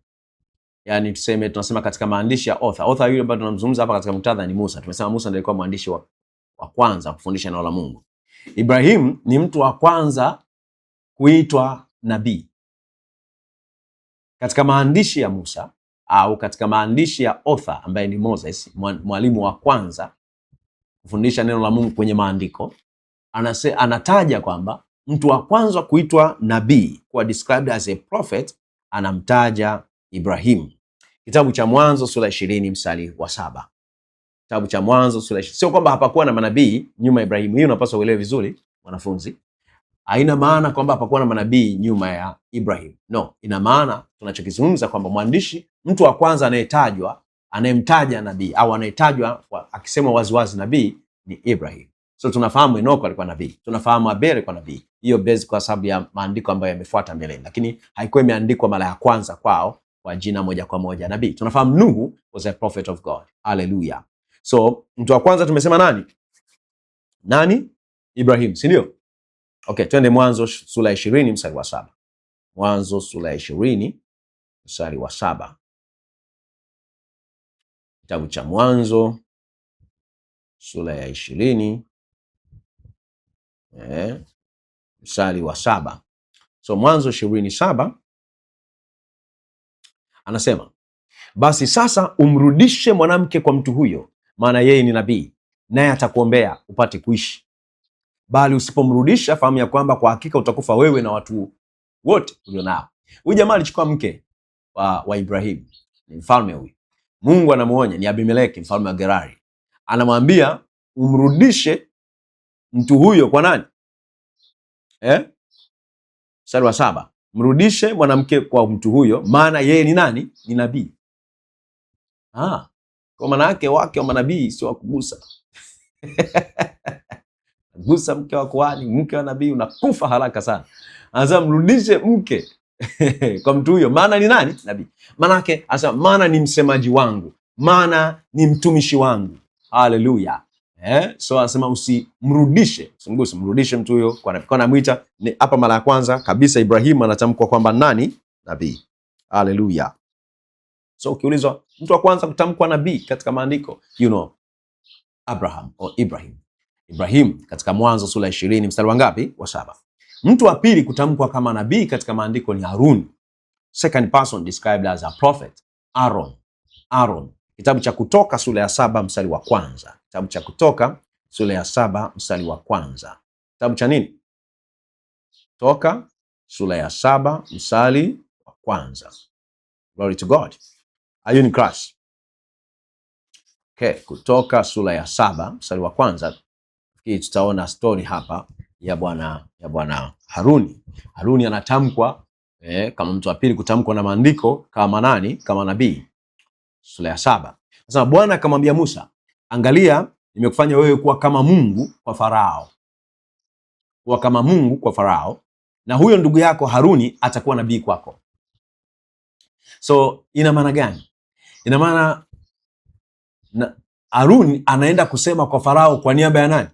yani tunasema katika maandishi ya author yule ambaye tunamzungumza hapa katika muktadha ni Musa. Tumesema Musa ndiye alikuwa mwandishi wa kwanza kufundisha neno la Mungu. Ibrahim ni mtu wa kwanza kuitwa nabii. Katika maandishi ya Musa au katika maandishi ya author ambaye ni Moses, mwalimu wa kwanza kufundisha neno la Mungu kwenye maandiko, anataja kwamba mtu wa kwanza kuitwa nabii, kuwa described as a prophet, anamtaja Ibrahim. Kitabu cha Mwanzo sura 20 mstari wa 7. Kitabu cha Mwanzo sura 20. Sio kwamba hapakuwa na manabii nyuma ya Ibrahim. Hiyo unapaswa uelewe vizuri wanafunzi. Haina maana kwamba hapakuwa na manabii nyuma ya Ibrahim. No, ina maana tunachokizungumza kwamba mwandishi, mtu wa kwanza anayetajwa, anayemtaja nabii au anayetajwa akisema waziwazi nabii ni Ibrahim. So tunafahamu Enoko alikuwa nabii, tunafahamu Abel alikuwa nabii. Hiyo base kwa sababu ya maandiko ambayo yamefuata mbele, lakini haikuwa imeandikwa mara ya kwanza kwao kwa jina moja kwa moja nabii. Tunafahamu Nuhu was a prophet of God. Hallelujah. So mtu wa kwanza tumesema nani? Nani? Ibrahim, si ndio? Okay, twende Mwanzo sura 20 mstari wa 7. Mwanzo sura 20 mstari wa 7. Kitabu cha Mwanzo sura ya 20 mstari wa 7. So Mwanzo 20:7 anasema, basi sasa umrudishe mwanamke kwa mtu huyo, maana yeye ni nabii, naye atakuombea upate kuishi. Bali usipomrudisha, fahamu ya kwamba kwa hakika utakufa wewe na watu wote ulionao. Huyu jamaa alichukua mke wa Ibrahimu, ni mfalme huyu. Mungu anamuonya, ni Abimeleki mfalme wa Gerari. Anamwambia umrudishe mtu huyo kwa nani? Mstari wa 7. Mrudishe mwanamke kwa mtu huyo, maana yeye ni nani? Ni nabii. Kwa maana yake wake wa manabii sio wakugusa. Gusa mke wa kuhani, mke wa nabii, unakufa haraka sana. Anasema mrudishe mke kwa mtu huyo, maana ni nani? Nabii. Maana yake anasema maana ni msemaji wangu, maana ni mtumishi wangu. Haleluya. So anasema usimrudishe, usimguse, mrudishe mtu huyo kwa nabii. Kwa anamuita ni hapa mara ya kwanza kabisa Ibrahimu anatamkwa kwamba nani? Nabii. Haleluya. So ukiulizwa mtu wa kwanza kutamkwa nabii katika maandiko, Abraham au Ibrahim. Ibrahim katika Mwanzo sura 20 mstari wa ngapi? Wa 7. Mtu wa pili kutamkwa kama nabii katika maandiko ni Harun. Second person described as a prophet, Aaron. Kitabu cha Kutoka sura ya 7 mstari wa kwanza. Kitabu cha Kutoka sura ya 7 mstari wa kwanza. Kitabu cha nini? Kutoka sura ya 7 mstari wa kwanza. Glory to God. Are you in class? Okay, Kutoka sura ya 7 mstari wa kwanza. Tutaona story hapa ya bwana Haruni. Haruni anatamkwa kama mtu wa pili kutamkwa na maandiko kama nani? Kama nabii. Sura ya 7. Sasa Bwana akamwambia Musa, angalia, nimekufanya wewe kuwa kama Mungu kwa Farao. Kuwa kama Mungu kwa Farao, na huyo ndugu yako Haruni atakuwa nabii kwako. So ina maana gani? Ina maana Haruni anaenda kusema kwa Farao kwa niaba ya nani?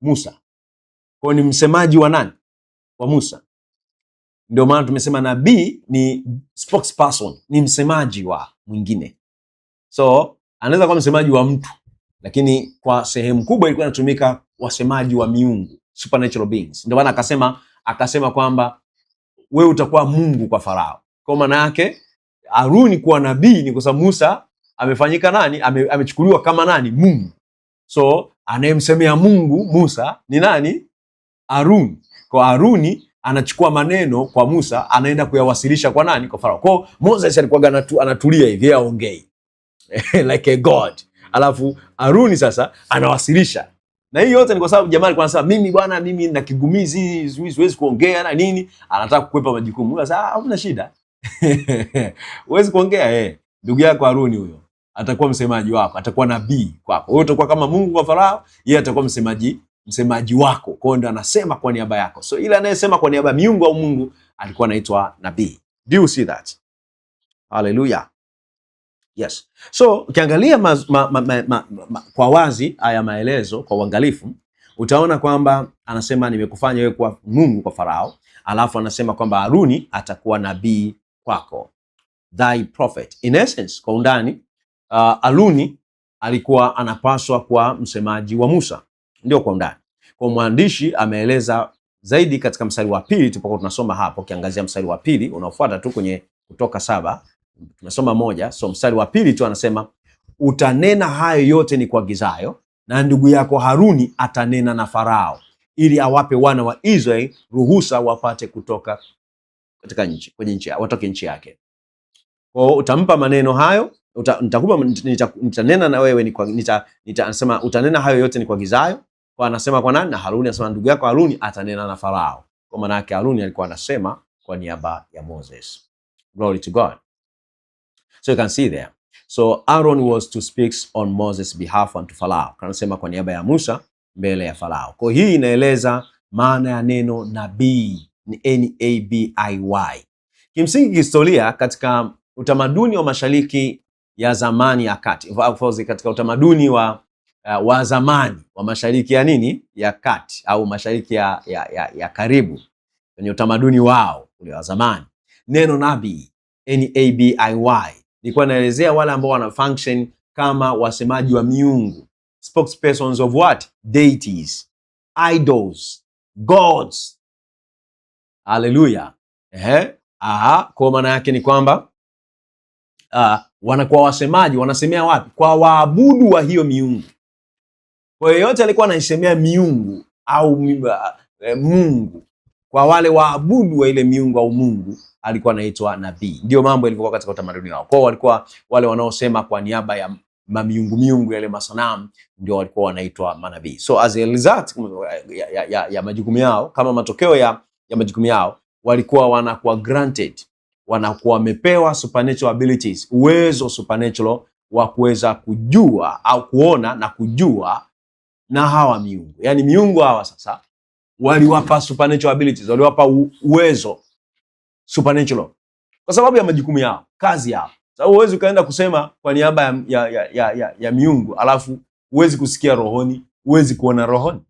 Musa. Kwa ni msemaji wa nani? Wa Musa. Ndio maana tumesema nabii ni spokesperson, ni msemaji wa mwingine. So anaweza kuwa msemaji wa mtu, lakini kwa sehemu kubwa ilikuwa inatumika wasemaji wa miungu, supernatural beings. Ndio maana akasema kwamba wewe utakuwa Mungu kwa Farao. Kwa maana yake Haruni kuwa nabii ni kwa sababu Musa amefanyika nani? Amechukuliwa kama nani? Mungu. So anayemsemea Mungu Musa ni nani? Haruni. Kwa Haruni anachukua maneno kwa Musa, anaenda kuyawasilisha kwa nani? Kwa Farao. Kwa Moses alikuwa anatulia hivi, aongei like a god. Alafu Haruni sasa anawasilisha. Na hii yote ni kwa sababu jamaa alikuwa anasema mimi na kigumizi, siwezi kuongea na nini, anataka kukwepa majukumu. Sasa hamna shida. Huwezi kuongea ndugu yako Haruni huyo atakuwa msemaji wako, atakuwa nabii kwako. Wewe utakuwa kama Mungu kwa Farao, yeye atakuwa msemaji wako. Kwa hiyo ndo anasema kwa niaba yako. So ile anayesema kwa niaba ya miungu au Mungu alikuwa anaitwa nabii. Do you see that? Hallelujah. Yes. So ukiangalia kwa wazi haya maelezo kwa uangalifu, utaona kwamba anasema nimekufanya wewe kuwa Mungu kwa Farao, alafu anasema kwamba Haruni atakuwa nabii kwako, thy prophet. In essence, kwa undani, Haruni alikuwa anapaswa kuwa msemaji wa Musa. Ndio kwa undani. Kwa mwandishi ameeleza zaidi katika mstari wa pili tulipokuwa tunasoma hapo. Ukiangazia mstari wa pili unaofuata tu kwenye Kutoka 7, tumesoma 1. So mstari wa pili tu anasema utanena hayo yote ni kuagizayo, na ndugu yako Haruni atanena na Farao, ili awape wana wa Israeli ruhusa wapate kutoka katika nchi, kwenye nchi, watoke nchi yake. Kwa utampa maneno hayo, nitanena na wewe anasema utanena hayo yote ni kuagizayo. Kwa anasema kwa nani? Na Haruni. Anasema ndugu yako Haruni atanena na Farao. Kwa maana yake Haruni alikuwa anasema kwa niaba ya Moses. Glory to God. So you can see there. So Aaron was to speak on Moses' behalf unto Farao. Anasema kwa niaba ya Musa mbele ya Farao. Kwa hii inaeleza maana ya neno nabii, ni N-A-B-I-Y. Kimsingi historia katika utamaduni wa Mashariki ya zamani ya kati, katika utamaduni wa zamani wa Mashariki ya nini? Ya kati au Mashariki ya karibu, kwenye utamaduni wao ule wa zamani, neno nabii N-A-B-I-Y ilikuwa inaelezea wale ambao wana function kama wasemaji wa miungu, spokespersons of what? Deities, idols, gods. Hallelujah. Kwa maana yake ni kwamba wanakuwa wasemaji, wanasemea wapi? Kwa waabudu wa hiyo miungu. Kwa hiyo yote alikuwa anaisemea miungu au Mungu, kwa wale waabudu wa ile miungu au Mungu alikuwa anaitwa nabii. Ndio mambo yalivyokuwa katika utamaduni wao. Kwa hiyo walikuwa wale wanaosema kwa niaba ya miungu yale masanamu ndio walikuwa wanaitwa manabii. So as a result ya majukumu yao, kama matokeo ya majukumu yao, walikuwa wanakuwa granted, wanakuwa wamepewa supernatural abilities, uwezo supernatural wa kuweza kujua au kuona na kujua na hawa miungu. Yani miungu hawa sasa waliwapa supernatural abilities, waliwapa uwezo supernatural kwa sababu ya majukumu yao, kazi yao. Sababu huwezi ukaenda kusema kwa niaba ya miungu alafu huwezi kusikia rohoni, huwezi kuona rohoni.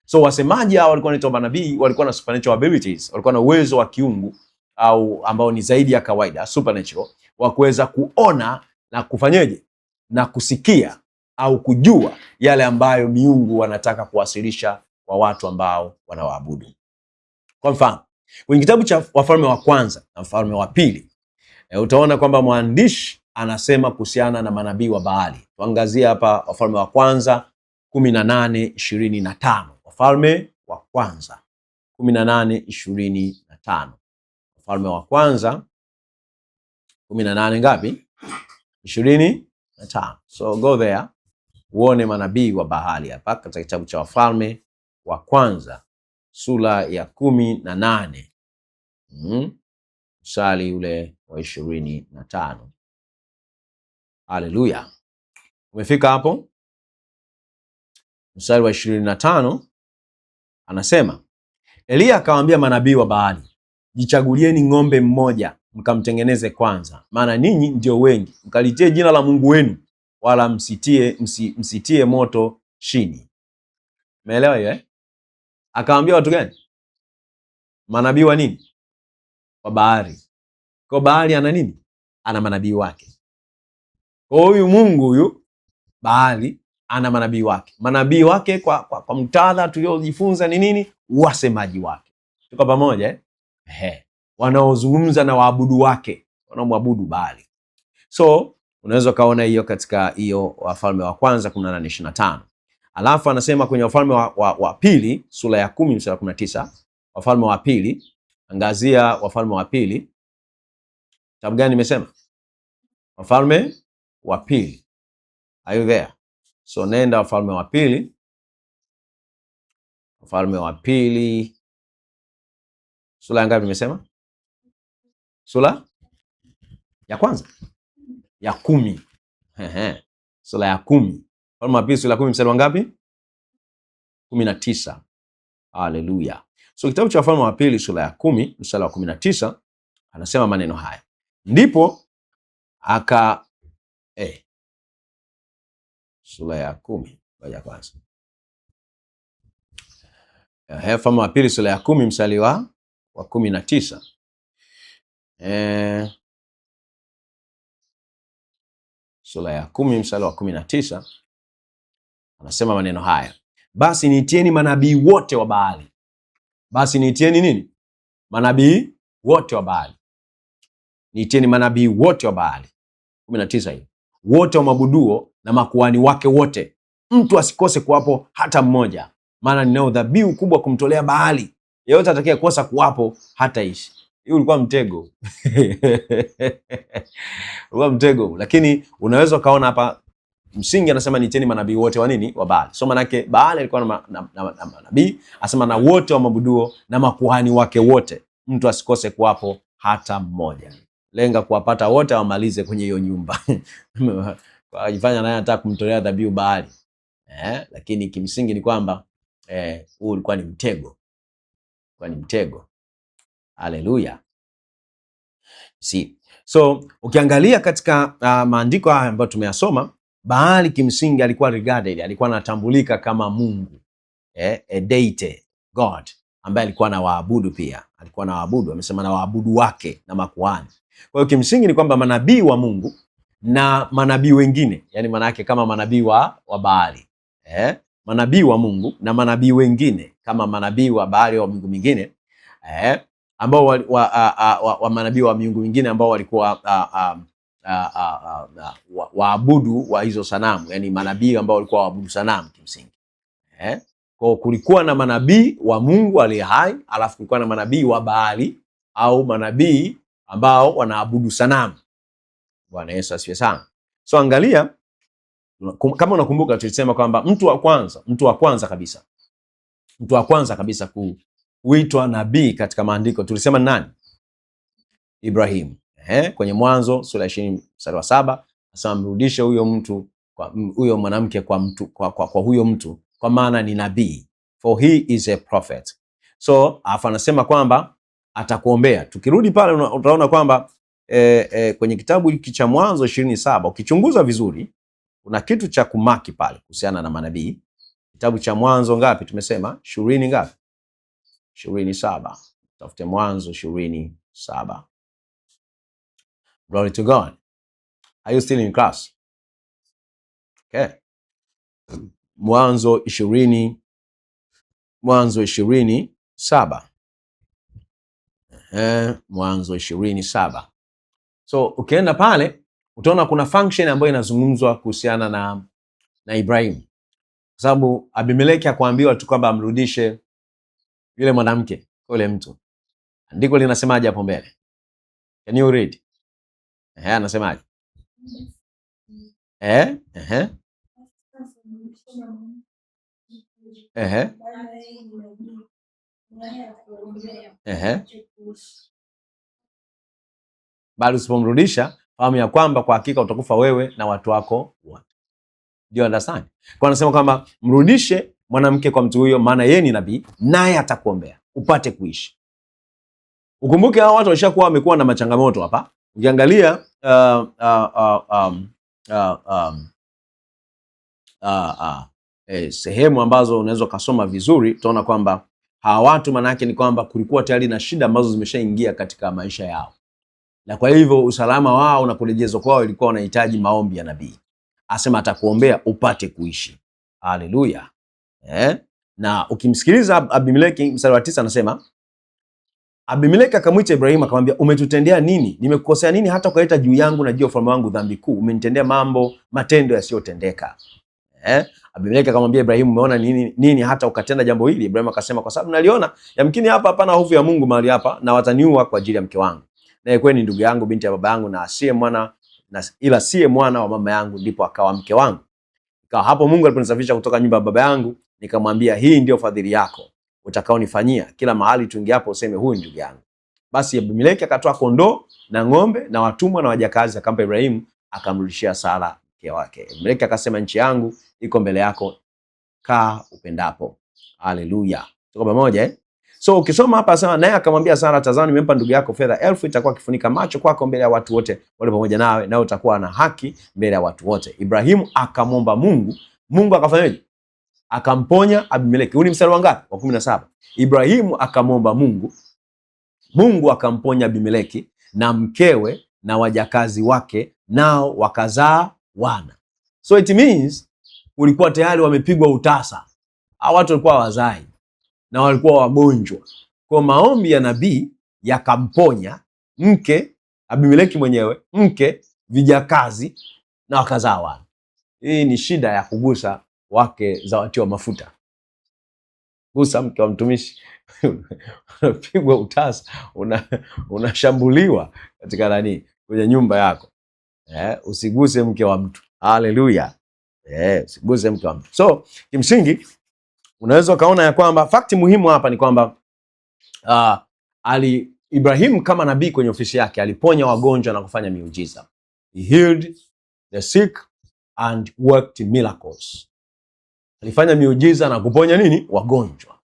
So wasemaji hao walikuwa wanaitwa manabii, walikuwa na supernatural abilities, walikuwa na uwezo wa kiungu au ambao ni zaidi ya kawaida, supernatural, wa kuweza kuona na kufanyeje na kusikia au kujua yale ambayo miungu wanataka kuwasilisha kwa watu ambao wanawaabudu. Kwa mfano, kwenye kitabu cha Wafalme wa Kwanza na Wafalme wa Pili, utaona kwamba mwandishi anasema kuhusiana na manabii wa Baali. Tuangazie hapa Wafalme wa Kwanza 18:25. Wafalme wa Kwanza 18:25. Wafalme wa Kwanza 18 ngapi? 25. So go there uone manabii wa Baali hapa katika kitabu cha Wafalme wa Kwanza sura ya 18. Mstari ule wa 25. Haleluya. Umefika hapo? Mstari wa 25 anasema, Elia akawaambia manabii wa Baali, jichagulieni ng'ombe mmoja mkamtengeneze kwanza, maana ninyi ndio wengi, mkalitie jina la Mungu wenu, wala msitie moto chini. Umeelewa hiyo eh? Akawaambia watu gani? Manabii wa nini? Wa Baali. Kwa Baali ana nini? Ana manabii wake. Kwa huyu Mungu huyu Baali ana manabii wake. Manabii wake kwa muktadha tuliojifunza ni nini? Wasemaji wake. Tuko pamoja eh? Wanaozungumza na waabudu wake, wanaomwabudu Baali. So unaweza kaona hiyo katika hiyo Wafalme wa Kwanza 18:25. Alafu anasema kwenye Wafalme wa Pili sura ya 10 mstari wa 19. Wafalme wa Pili, angazia Wafalme wa Pili. Kitabu gani nimesema? Wafalme wa Pili. Are you there? So nenda Wafalme wa Pili. Wafalme wa Pili sura ya ngapi nimesema? Sura ya kwanza ya 10. Sura ya 10. Wafalme wa Pili sura ya 10 mstari wa ngapi? 19. Haleluya. So kitabu cha Wafalme wa Pili sura ya 10 mstari wa 19 anasema maneno haya. Ndipo sura ya 10 ngoja kwanza. Wafalme wa Pili sura ya 10 mstari wa 19. Sura ya 10 mstari wa 19 anasema maneno haya. Basi niitieni manabii wote wa Baali. Basi niitieni nini? Manabii wote wa Baali. Niitieni manabii wote wa Baali. 19 hiyo. Wote wa mabuduo na makuhani wake wote. Mtu asikose kuwapo hata mmoja. Maana ninao dhabihu kubwa kumtolea Baali. Yeyote atakayekosa kuwapo hataishi. Hiyo ulikuwa mtego. Ulikuwa mtego. Lakini unaweza kaona hapa msingi anasema niitieni manabii wote wa nini? Wa Baali. So manake Baali alikuwa na manabii, asema na wote wa mabuduo na makuhani wake wote. Mtu asikose kuwapo hata mmoja. Lenga kuwapata wote wamalize kwenye hiyo nyumba. Ajifanya naye anataka kumtolea dhabihu Baali. Lakini kimsingi ni kwamba huu ulikuwa ni mtego. Kwa ni mtego. Haleluya. So ukiangalia katika maandiko haya ambayo tumeyasoma, Baali kimsingi alikuwa regarded, alikuwa anatambulika kama Mungu, a deity, God, ambaye alikuwa na waabudu pia. Alikuwa na waabudu, amesema na waabudu wake na makuhani. Kwa hiyo kimsingi ni kwamba manabii wa Mungu na manabii wengine, yani maana yake kama manabii wa Baali, manabii wa Mungu na manabii wengine kama manabii wa Baali wa miungu mingine, ambao wa manabii wa miungu mingine ambao walikuwa waabudu wa hizo sanamu, yani manabii ambao walikuwa waabudu sanamu kimsingi. Kwa kulikuwa na manabii wa Mungu aliye hai, alafu kulikuwa na manabii wa Baali au manabii ambao wanaabudu sanamu. Bwana Yesu asifiwe sana. So angalia, kama unakumbuka tulisema kwamba mtu wa kwanza kabisa kuitwa nabii katika maandiko tulisema nani? Ibrahim. Kwenye Mwanzo sura ya 20 mstari wa 7 nasema mrudishe huyo mwanamke kwa huyo mtu, kwa maana ni nabii, for he is a prophet. So afa anasema kwamba atakuombea. Tukirudi pale utaona kwamba kwenye kitabu hiki cha Mwanzo 27 ukichunguza vizuri kuna kitu cha kumaki pale kuhusiana na manabii. Kitabu cha Mwanzo ngapi tumesema? 20 ngapi? 27. Tafute Mwanzo 27. Glory to God. Are you still in class? Okay. Mwanzo 27. Mwanzo 27. So ukienda pale utaona kuna function ambayo inazungumzwa kuhusiana na Ibrahim. Kwa sababu Abimeleki hakuambiwa tu kwamba amrudishe yule mwanamke yule mtu. Andiko linasemaje hapo mbele? Can you read? Anasemaje? Bali usipomrudisha fahamu ya kwamba kwa hakika utakufa wewe na watu wako wote. Ndio understand? Kwa anasema kwamba mrudishe mwanamke kwa mtu huyo, maana yeye ni nabii, naye atakuombea upate kuishi. Ukumbuke hao watu walishakuwa wamekuwa na machangamoto hapa. Ukiangalia sehemu ambazo unaweza kusoma vizuri utaona kwamba hawa watu manake ni kwamba kulikuwa tayari na shida ambazo zimeshaingia katika maisha yao, na kwa hivyo usalama wao na kurejezwa kwao ilikuwa wanahitaji maombi ya nabii. Asema atakuombea upate kuishi. Haleluya. Na ukimsikiliza Abimeleki mstari wa 9 anasema Abimeleki akamwita Ibrahim akamwambia, umetutendea nini? Nimekukosea nini hata ukaleta juu yangu na juu ya ufalme wangu dhambi kuu? Umenitendea matendo yasiyotendeka. Abimeleki akamwambia Ibrahim, umeona nini hata ukatenda jambo hili? Ibrahim akasema, kwa sababu naliona yamkini hapa hapana hofu ya Mungu mahali hapa, na wataniua kwa ajili ya mke wangu, naye kweli ndugu yangu, binti ya baba yangu, ila siye mwana wa mama yangu, ndipo akawa mke wangu. Ikawa hapo Mungu aliponisafisha kutoka nyumba ya baba yangu, nikamwambia, hii ndio fadhili yako utakaonifanyia, kila mahali tuingiapo useme huyu ndugu yangu. Basi Abimeleki akatoa kondoo na ng'ombe na watumwa na wajakazi akampa Ibrahim, akamrudishia Sara mke wake. Abimeleki akasema, nchi yangu iko mbele yako, kaa upendapo. Haleluya. Tuko pamoja So ukisoma hapa sana, naye akamwambia Sara, tazama nimempa ndugu yako fedha 1000 itakuwa kifunika macho kwako mbele ya watu wote wale pamoja nawe, nao utakuwa na haki mbele ya watu wote. Ibrahimu akamwomba Mungu, Mungu akafanyaje? Akamponya Abimeleki. Huu ni mstari wa ngapi? Wa 17. Ibrahimu akamwomba Mungu, Mungu akamponya Abimeleki na mkewe na wajakazi wake, nao wakazaa wana. So it means ulikuwa tayari wamepigwa utasa. Hao watu walikuwa wazai na walikuwa wagonjwa. Kwa maombi ya nabii yakamponya mke Abimeleki mwenyewe, mke, vijakazi, na wakazaa wana. Hii ni shida ya kugusa wake za watiwa mafuta. Gusa mke wa mtumishi unapigwa utasa, unashambuliwa katika kwenye nyumba yako. Usiguse mke wa mtu. Haleluya. Usiguse mke wa mtu. So kimsingi unaweza ukaona ya kwamba fakti muhimu hapa ni kwamba Ibrahim kama nabii kwenye ofisi yake aliponya wagonjwa na kufanya miujiza. He healed the sick and worked miracles. Alifanya miujiza na kuponya wagonjwa.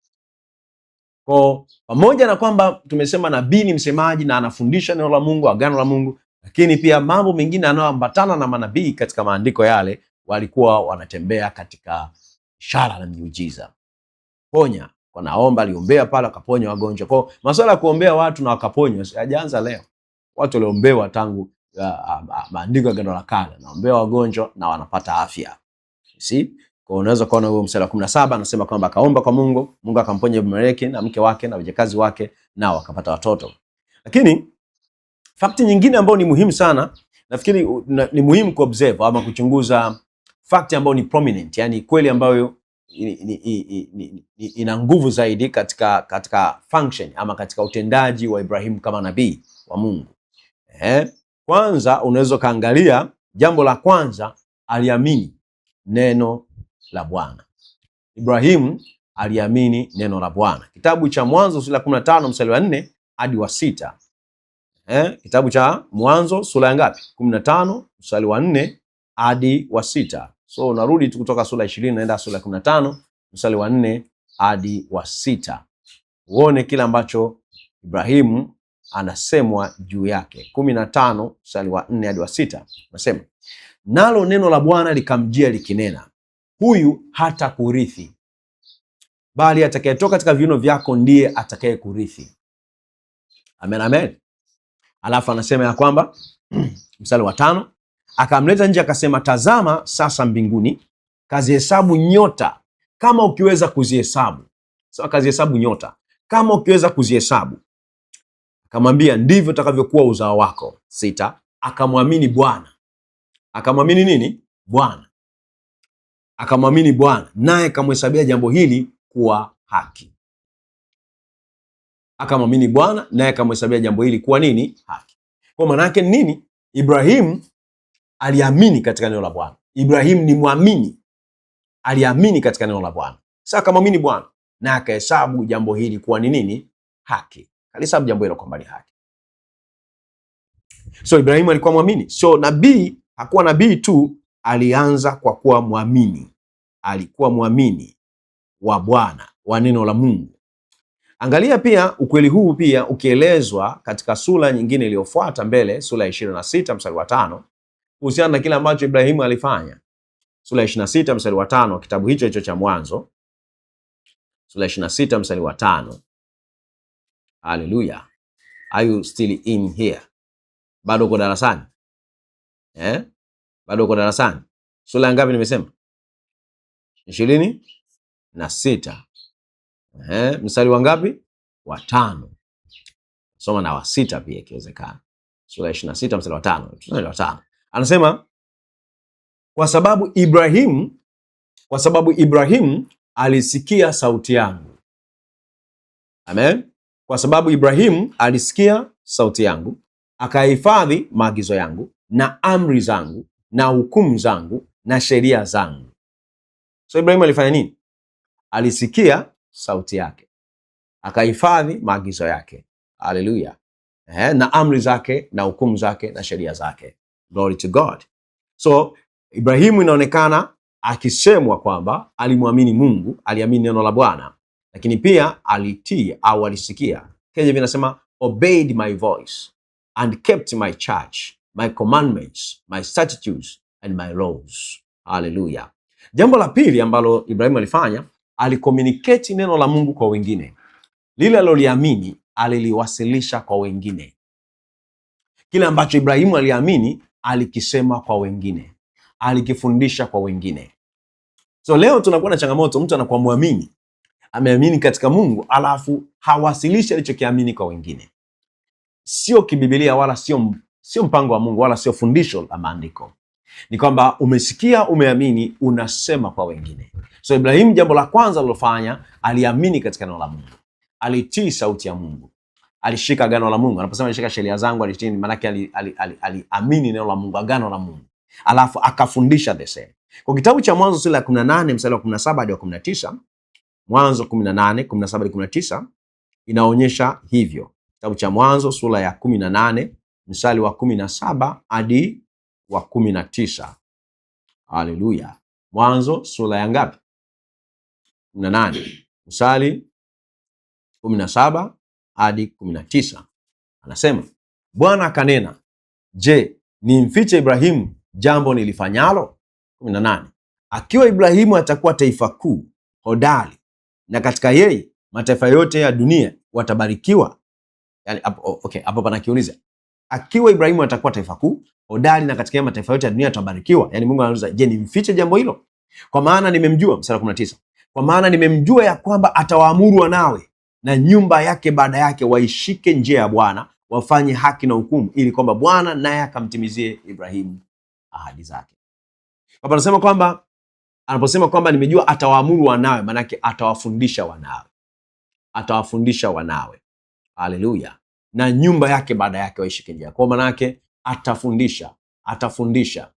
Kwa pamoja na kwamba tumesema nabii ni msemaji na anafundisha neno la Mungu, agano la Mungu, lakini pia mambo mengine yanayoambatana na manabii katika maandiko yale, walikuwa wanatembea katika ishara na miujiza. Ponya, kwa naomba aliombea pale akaponya wagonjwa. Kwa masuala ya kuombea watu na wakaponywa hajaanza leo. Watu waliombewa tangu maandiko ya agano la kale, naombea wagonjwa na wanapata afya. See? Kwa unaweza kuona huo mstari wa 17 anasema kwamba akaomba kwa Mungu, Mungu akamponya Abimeleki na mke wake na wajakazi wake, nao wakapata watoto. Lakini fakti nyingine ambayo ni muhimu sana nafikiri ni muhimu kuobserve ama kuchunguza fact ambayo ni prominent, yani kweli ambayo ina nguvu zaidi katika function ama katika utendaji wa Ibrahim kama nabii wa Mungu. Kwanza unaweza kaangalia jambo la kwanza, aliamini neno la Bwana. Ibrahim aliamini neno la Bwana. Kitabu cha Mwanzo sura ya 15 mstari wa 4 hadi wa 6. Kitabu cha Mwanzo sura ya ngapi? 15 mstari wa 4 hadi wa 6. So unarudi tu kutoka sura 20 naenda sura ya 15 mstari wa 4 hadi wa 6. Uone kile ambacho Ibrahimu anasemwa juu yake. 15 mstari wa 4 hadi wa 6. Nasema, nalo neno la Bwana likamjia likinena, huyu hata kurithi, bali atakayetoka katika viuno vyako ndiye atakaye kurithi. Amen, amen. Alafu anasema ya kwamba mstari wa 5, akamleta nje akasema, tazama sasa mbinguni, kazihesabu nyota kama ukiweza kuzihesabu. Sawa, kazihesabu nyota kama ukiweza kuzihesabu. Akamwambia, ndivyo utakavyokuwa uzao wako. 6, akamwamini Bwana. Akamwamini nini? Bwana. Akamwamini Bwana, naye akamhesabia jambo hili kuwa haki. Akamwamini Bwana, naye akamhesabia jambo hili kuwa nini? Haki. Kwa maana yake nini? Ibrahim aliamini katika neno la Bwana. Ibrahim ni mwamini, aliamini katika neno la Bwana. Sasa akamwamini Bwana, naye akahesabu jambo hili kuwa ni nini? Haki. Alihesabu jambo hilo kwamba ni haki. So Ibrahim alikuwa mwamini. So nabii hakuwa nabii tu, alianza kwa kuwa mwamini. Alikuwa mwamini wa Bwana, wa neno la Mungu. Angalia pia ukweli huu pia ukielezwa katika sura nyingine iliyofuata mbele, sura ya 26 mstari wa 5, kuhusiana na kile ambacho Ibrahimu alifanya. Sura ya 26 mstari wa 5, kitabu hicho cha Mwanzo, sura ya 26 mstari wa 5. Hallelujah. Are you still in here? Bado uko darasani? Bado uko darasani? Sura ngapi nimesema? 26. Mstari wa ngapi? Wa 5. Soma na wa 6 pia ikiwezekana. Sura ya 26 mstari wa 5. Mstari wa 5. Anasema, kwa sababu Ibrahim alisikia sauti yangu. Amen. Kwa sababu Ibrahim alisikia sauti yangu, akahifadhi maagizo yangu na amri zangu na hukumu zangu na sheria zangu. So Ibrahim alifanya nini? Alisikia sauti yake, akahifadhi maagizo yake. Hallelujah. Na amri zake na hukumu zake na sheria zake. Glory to God. So Ibrahimu inaonekana akisemwa kwamba alimwamini Mungu, aliamini neno la Bwana, lakini pia alitii au alisikia. KJV inasema obeyed my voice and kept my charge, my commandments, my statutes and my laws. Hallelujah. Jambo la pili ambalo Ibrahimu alifanya, alicommunicate neno la Mungu kwa wengine. Lile aliloliamini aliliwasilisha kwa wengine. Kile ambacho Ibrahimu aliamini alikisema kwa wengine, alikifundisha kwa wengine. So leo tunakuwa na changamoto, mtu anakuwa muamini, ameamini katika Mungu, alafu hawasilishi alichokiamini kwa wengine. Sio kibibilia, wala sio mpango wa Mungu, wala sio fundisho la maandiko. Ni kwamba umesikia, umeamini, unasema kwa wengine. So Ibrahim, jambo la kwanza alilofanya, aliamini katika neno la Mungu. Alitii sauti ya Mungu. Alishika agano la Mungu. Anaposema alishika sheria zangu, alitii, maana yake aliamini neno la Mungu, agano la Mungu. Alafu akafundisha the same. Kwa kitabu cha Mwanzo sura ya 18 mstari wa 17 hadi wa 19, Mwanzo 18 17 hadi 19 inaonyesha hivyo. Kitabu cha Mwanzo sura ya 18 mstari wa 17 hadi wa 19. Haleluya. Mwanzo sura ya ngapi? 18 mstari 17 hadi 19. Anasema, Bwana akanena, je, nimfiche Ibrahimu jambo nilifanyalo? 18. Akiwa Ibrahimu atakuwa taifa kuu hodari, na katika yeye mataifa yote ya dunia watabarikiwa. Yani hapo panakiuliza, akiwa Ibrahimu atakuwa taifa kuu hodari, na katika yeye mataifa yote ya dunia watabarikiwa. Yani Mungu anauliza, je, nimfiche jambo hilo? Kwa maana nimemjua, mstari 19. Kwa maana nimemjua ya kwamba atawaamuru wanawe na nyumba yake baada yake waishike njia ya Bwana, wafanye haki na hukumu, ili kwamba Bwana naye akamtimizie Ibrahimu ahadi zake. Baba anasema kwamba, anaposema kwamba nimejua atawaamuru wanawe, manake atawafundisha wanawe, atawafundisha wanawe. Haleluya. Na nyumba yake baada yake waishi njia. Kwa manake atafundisha.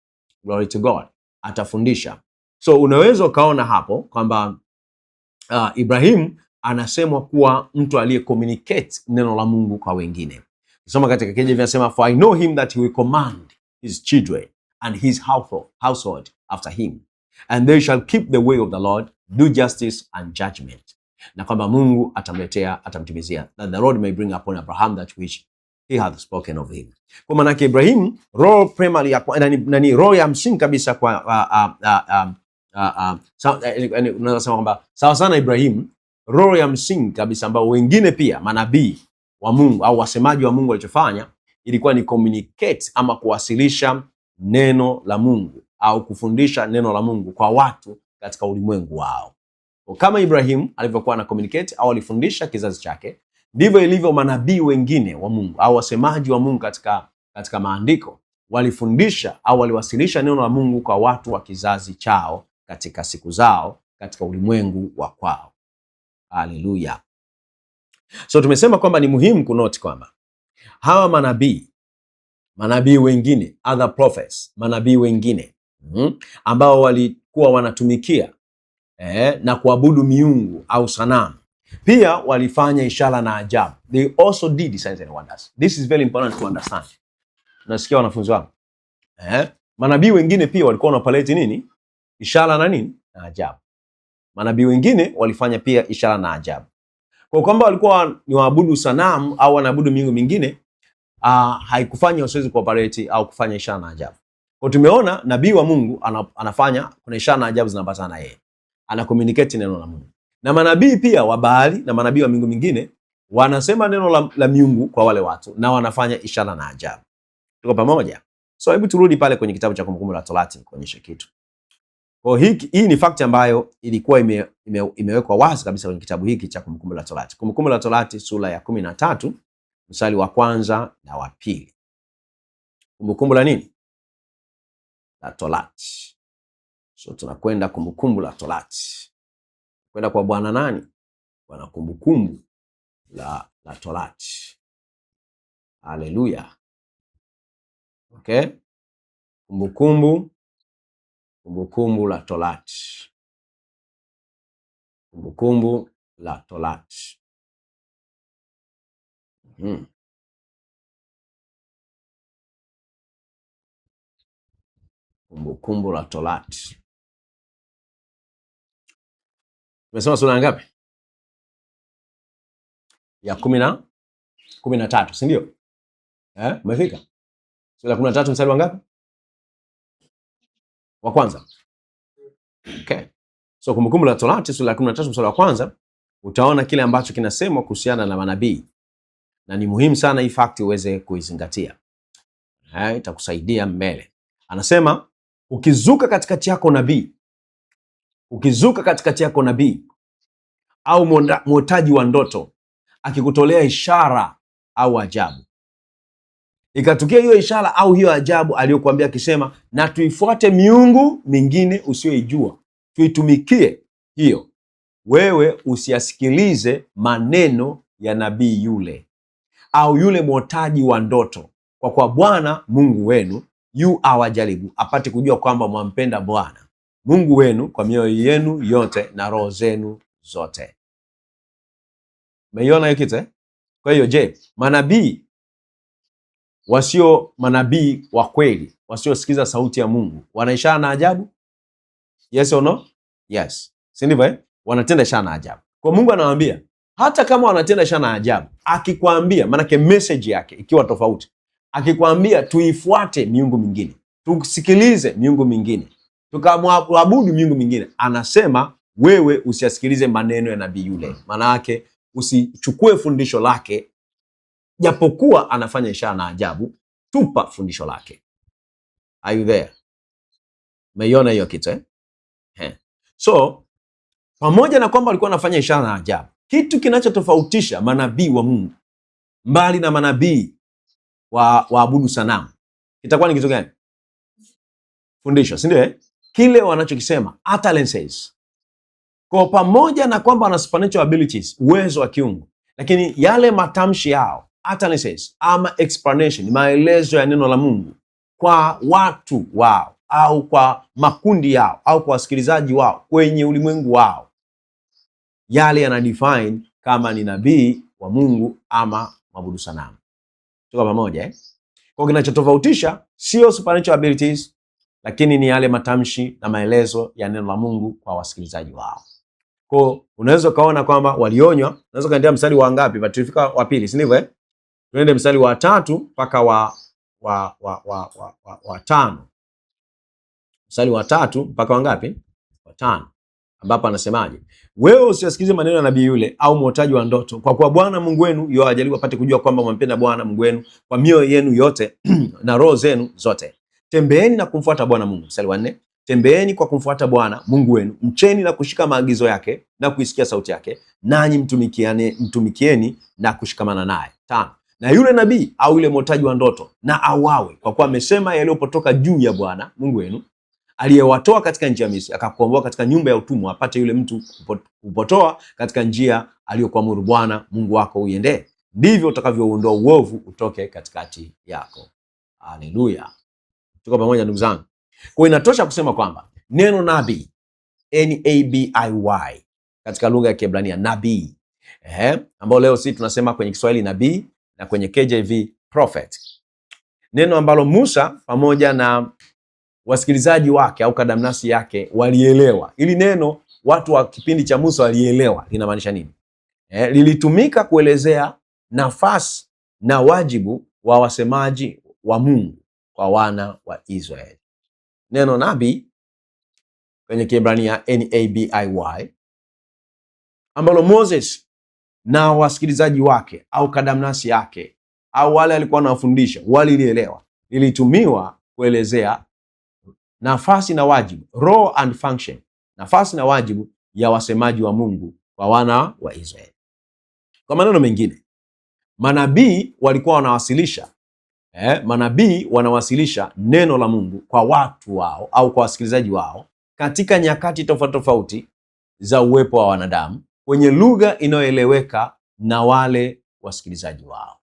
Glory to God. Atafundisha. So unaweza ukaona hapo kwamba Ibrahim anasemwa kuwa mtu aliye communicate neno la Mungu kwa wengine. Soma katika KJV inasema, for I know him that he will command his children and his household after him, and they shall keep the way of the Lord, do justice and judgment. Na kwamba Mungu atamtimizia, that the Lord may bring upon Abraham that which he hath spoken of him. Kwa maana yake Ibrahim, roho primary roho ya msingi kabisa kwa unaweza sema kwamba sawa sana Ibrahim, roho ya msingi kabisa ambao wengine pia manabii wa Mungu au wasemaji wa Mungu walichofanya ilikuwa ni communicate ama kuwasilisha neno la Mungu au kufundisha neno la Mungu kwa watu katika ulimwengu wao. Kama Ibrahim alivyokuwa na communicate au alifundisha kizazi chake, ndivyo ilivyo manabii wengine wa Mungu au wasemaji wa Mungu katika maandiko, walifundisha au waliwasilisha neno la Mungu kwa watu wa kizazi chao katika siku zao katika ulimwengu wa kwao. Haleluya. So tumesema kwamba ni muhimu kunoti kwamba hawa manabii wengine, other prophets, manabii wengine ambao walikuwa wanatumikia na kuabudu miungu au sanamu, pia walifanya ishara na ajabu. They also did signs and wonders. This is very important to understand. Nasikia wanafunzi wangu. Manabii wengine pia walikuwa wanapaleti nini? Ishara na nini? Na ajabu. Manabii wengine walifanya pia ishara na ajabu. Kwa kwamba walikuwa ni waabudu sanamu au wanaabudu miungu mingine, haikufanya wasiwezi kuoperate au kufanya ishara na ajabu. Kwa tumeona nabii wa Mungu anafanya, kuna ishara na ajabu zinapatana na yeye. Ana communicate neno la Mungu. Na manabii pia wa Baali na manabii wa miungu mingine wanasema neno la miungu kwa wale watu na wanafanya ishara na ajabu. Tuko pamoja? So hebu turudi pale kwenye kitabu cha Kumbukumbu la Torati kuonyesha kitu. Kwa hii ni fact ambayo ilikuwa imewekwa wazi kabisa kwenye kitabu hiki cha Kumbukumbu la Torati. Kumbukumbu la Torati sura ya 13 mstari wa 1 na wa 2. Kumbukumbu la nini? La Torati. So tunakwenda Kumbukumbu la Torati. Kwenda kwa Bwana nani? Bwana Kumbukumbu la Torati. Haleluya. Okay? Kumbukumbu la Torati. Kumbukumbu la Torati. Kumbukumbu la Torati. Tumesema sura ngapi? Ya 13, si ndio? Umefika? Sura ya 13 mstari wa ngapi? Wa kwanza. Okay. So Kumbukumbu la Torati sura ya 13 mstari wa kwanza, utaona kile ambacho kinasemwa kuhusiana na manabii. Na ni muhimu sana hii fact uweze kuizingatia. Itakusaidia mbele. Anasema ukizuka katikati yako nabii au mwotaji wa ndoto akikutolea ishara au ajabu, ikatukia hiyo ishara au hiyo ajabu aliyokuambia akisema, na tuifuate miungu mingine usiyoijua tuitumikie hiyo, wewe usiyasikilize maneno ya nabii yule au yule mwotaji wa ndoto, kwa kuwa Bwana Mungu wenu yu awajaribu apate kujua kwamba mwampenda Bwana Mungu wenu kwa mioyo yenu yote na roho zenu zote. Umeiona hiyo kitu? Kwa hiyo je, manabii manabii wa kweli wasiosikiza sauti ya Mungu wana ishara na ajabu? Yes or no? Yes. Si ndivyo? Wanatenda ishara na ajabu. Kwa Mungu anawaambia hata kama wanatenda ishara na ajabu, akikwambia, manake message yake ikiwa tofauti, akikwambia tuifuate miungu mingine, tusikilize miungu mingine, tukamwabudu miungu mingine, anasema wewe usiyasikilize maneno ya nabii yule. Maana yake usichukue fundisho lake, japokuwa anafanya ishara na ajabu, tupa fundisho lake. Are you there? Umeiona hiyo kitu? So pamoja na kwamba walikuwa wanafanya ishara na ajabu, kitu kinachotofautisha manabii wa Mungu mbali na manabii waabudu sanamu, itakuwa ni kitu gani? Fundisho, si ndio? Kile wanachokisema utterances. Kwa pamoja na kwamba wana supernatural abilities, uwezo wa kiungu, lakini yale matamshi yao utterances ama explanation, maelezo ya neno la Mungu kwa watu wao au kwa makundi yao au kwa wasikilizaji wao kwenye ulimwengu wao, yale yana define kama ni nabii wa Mungu ama mabudu sanamu. Tuko pamoja Kwa kinachotofautisha sio supernatural abilities, lakini ni yale matamshi na maelezo ya neno la Mungu kwa wasikilizaji wao. Kwa unaweza kaona kwamba walionywa. Unaweza kaendea mstari wa ngapi? Tulifika wa pili, si ndivyo Tuende mstari wa 3 mpaka wa 5. Mstari wa 3 mpaka wa ngapi? Wa 5, ambapo anasemaje? Wewe usisikilize maneno ya nabii yule au mwotaji wa ndoto, kwa kuwa Bwana Mungu wenu yuwajaribu apate kujua kwamba mwampenda Bwana Mungu wenu kwa mioyo yenu yote na roho zenu zote. Tembeeni na kumfuata Bwana Mungu. Mstari wa 4, tembeeni kwa kumfuata Bwana Mungu wenu, mcheni na kushika maagizo yake na kuisikia sauti yake, nanyi mtumikieni na kushikamana naye. 5, na yule nabii au yule mwotaji wa ndoto na auawe, kwa kuwa amesema yaliyopotoka juu ya Bwana Mungu wenu aliyewatoa katika nchi ya Misri, akakuongoa katika nyumba ya utumwa, apate yule mtu kupotoa katika njia aliyokuamuru Bwana Mungu wako uiendee. Ndivyo utakavyouondoa uovu utoke katikati yako. Haleluya. Tuko pamoja ndugu zangu? Kwa inatosha kusema kwamba neno nabii, N-A-B-I-Y, katika lugha ya Kiebrania nabii, ambao leo sisi tunasema kwenye Kiswahili nabii na kwenye KJV prophet, neno ambalo Musa pamoja na wasikilizaji wake au kadamnasi yake walielewa. Ili neno watu wa kipindi cha Musa walielewa linamaanisha nini. Lilitumika kuelezea nafasi na wajibu wa wasemaji wa Mungu kwa wana wa Israeli. Neno nabii kwenye Kiebrania N-A-B-I-Y, ambalo Moses na wasikilizaji wake au kadamnasi yake au wale alikuwa anawafundisha walilielewa, lilitumiwa kuelezea nafasi na wajibu, role and function, nafasi na wajibu ya wasemaji wa Mungu kwa wana wa Israeli. Kwa maneno mengine, manabii walikuwa wanawasilisha neno la Mungu kwa watu wao au kwa wasikilizaji wao katika nyakati tofauti tofauti za uwepo wa wanadamu kwenye lugha inayoeleweka na wale wasikilizaji wao.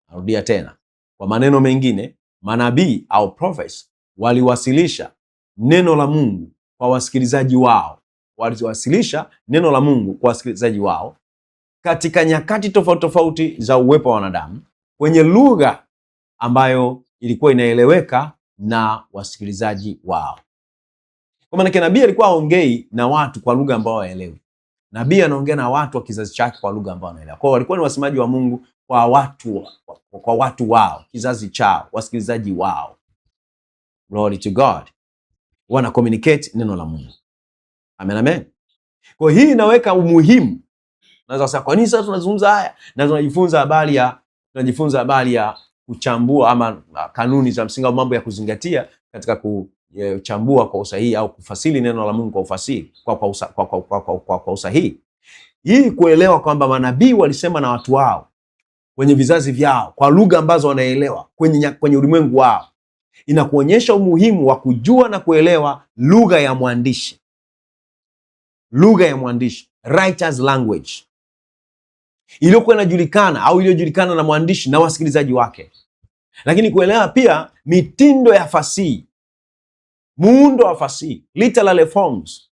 Narudia tena, kwa maneno mengine, manabii au prophets waliwasilisha neno la Mungu kwa wasikilizaji wao, katika nyakati tofauti tofauti za uwepo wa wanadamu kwenye lugha ambayo ilikuwa inaeleweka na wasikilizaji wao. Kwa maana nabii alikuwa aongei na watu kwa lugha ambayo waelewi. Nabii anaongea na watu wa kizazi chake kwa lugha ambayo wanaelewa. Kwa hiyo walikuwa ni wasemaji wa Mungu kwa watu wao, kizazi chao, wasikilizaji wao. Glory to God. Wana communicate neno la Mungu. Amen, amen. Kwa hii inaweka umuhimu. Naweza kusema kwa nini sasa tunazungumza haya? Na tunajifunza habari ya kuchambua ama kanuni za msingi au mambo ya kuzingatia katika kuchambua kwa usahihi au kufasiri neno la Mungu kwa ufasihi, kwa usahihi. Hii kuelewa kwamba manabii walisema na watu wao kwenye vizazi vyao kwa lugha ambazo wanaelewa kwenye ulimwengu wao, inakuonyesha umuhimu wa kujua na kuelewa lugha ya mwandishi, writer's language, iliyokuwa inajulikana au iliyojulikana na mwandishi na wasikilizaji wake. Lakini kuelewa pia mitindo ya fasihi, muundo wa fasihi, literary forms,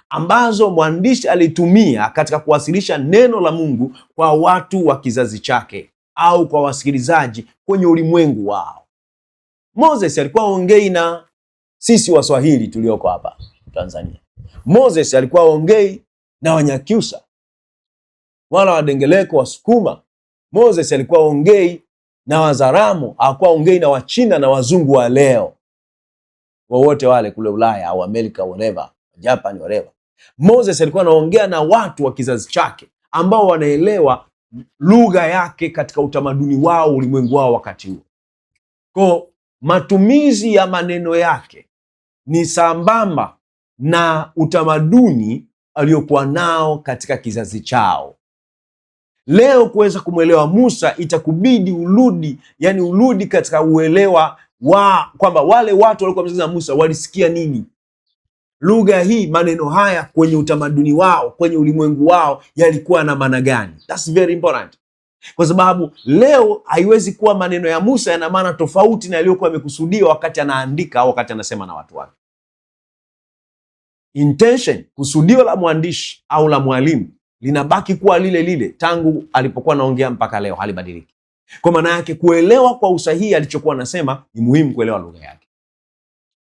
ambazo mwandishi alitumia katika kuwasilisha neno la Mungu kwa watu wa kizazi chake au kwa wasikilizaji kwenye ulimwengu wao. Moses alikuwa ongei na sisi Waswahili tulioko hapa Tanzania. Moses alikuwa ongei na Wanyakyusa, wala Wadengeleko, Wasukuma. Moses alikuwa ongei na Wazaramo, alikuwa ongei na Wachina na wazungu wa leo, wowote wale kule Ulaya au Amerika, whatever, Japan, whatever. Moses alikuwa anaongea na watu wa kizazi chake ambao wanaelewa lugha yake katika utamaduni wao, ulimwengu wao wakati huo. Kwa matumizi ya maneno yake ni sambamba na utamaduni aliokuwa nao katika kizazi chao. Leo kuweza kumwelewa Musa itakubidi urudi katika uelewa wa kwamba wale watu walikuwa wamesikiza Musa walisikia nini, lugha hii, maneno haya kwenye utamaduni wao, kwenye ulimwengu wao yalikuwa na maana gani? That's very important, kwa sababu leo haiwezi kuwa maneno ya Musa yana maana tofauti na yaliyokuwa yamekusudiwa wakati anaandika au wakati anasema na watu wake. Intention, kusudio la mwandishi au la mwalimu linabaki kuwa lile lile tangu alipokuwa anaongea mpaka leo, halibadiliki. Kwa maana yake kuelewa kwa usahihi alichokuwa anasema ni muhimu kuelewa lugha yake.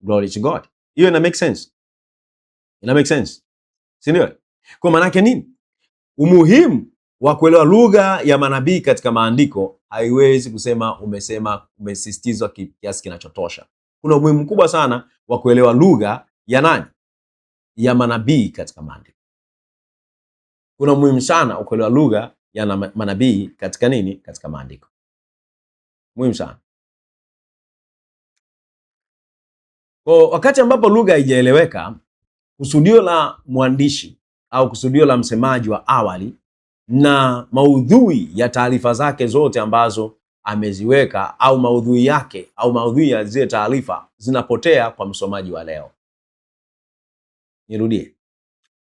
Glory to God. Hiyo ina make sense? Ina make sense, si ndio? Kwa maana yake nini? Umuhimu wa kuelewa lugha ya manabii katika maandiko haiwezi kusema umesisitizwa kiasi kinachotosha. Kuna umuhimu mkubwa sana wa kuelewa lugha ya nani? Ya manabii katika maandiko. Kuna umuhimu sana wa kuelewa lugha ya manabii katika nini? Katika maandiko. Muhimu sana. Kwa wakati ambapo lugha haijaeleweka, kusudio la mwandishi au kusudio la msemaji wa awali na maudhui ya taarifa zake zote ambazo ameziweka au maudhui yake au maudhui ya zile taarifa zinapotea kwa msomaji wa leo. Nirudie.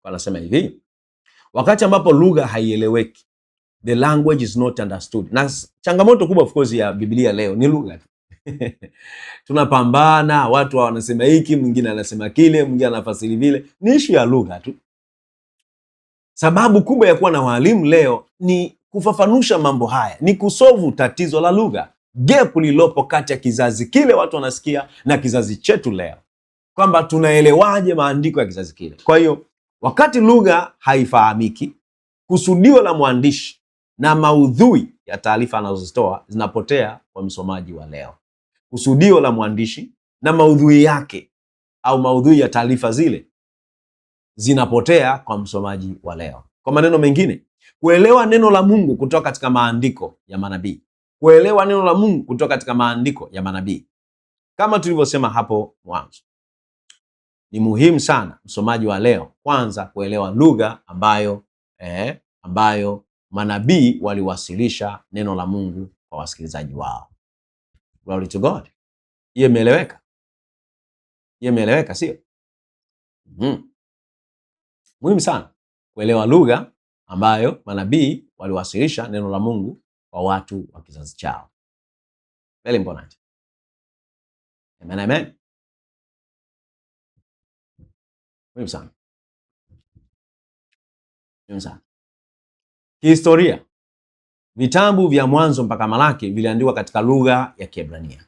Wanasema hivi, wakati ambapo lugha haieleweki, the language is not understood. Na changamoto kubwa of course ya Biblia leo ni lugha. Tunapambana, watu wanasema hiki, mwingine anasema kile, mwingine anafasiri vile. Ni issue ya lugha tu. Sababu kubwa ya kuwa na walimu leo ni kufafanusha mambo haya, ni kusolve tatizo la lugha, gap lilopo kati ya kizazi kile watu wanasikia na kizazi chetu leo, kwamba tunaelewaje maandiko ya kizazi kile. Kwa hiyo wakati lugha haifahamiki, kusudio la mwandishi na maudhui ya taarifa anazozitoa zinapotea kwa msomaji wa leo. Kusudio la mwandishi na maudhui yake au maudhui ya taarifa zile zinapotea kwa msomaji wa leo. Kwa maneno mengine, kuelewa neno la Mungu kutoka katika maandiko ya manabii, kuelewa neno la Mungu kutoka katika maandiko ya manabii, kama tulivyosema hapo mwanzo, ni muhimu sana msomaji wa leo kwanza kuelewa lugha ambayo manabii waliwasilisha neno la Mungu kwa wasikilizaji wao. Glory to God. Hiyo imeeleweka? Hiyo imeeleweka, sio? Muhimu sana kuelewa lugha ambayo manabii waliwasilisha neno la Mungu kwa watu wa kizazi chao. Very important. Amen, amen. Muhimu sana. Muhimu sana. Kihistoria, vitabu vya Mwanzo mpaka Malaki viliandikwa katika lugha ya Kiebrania.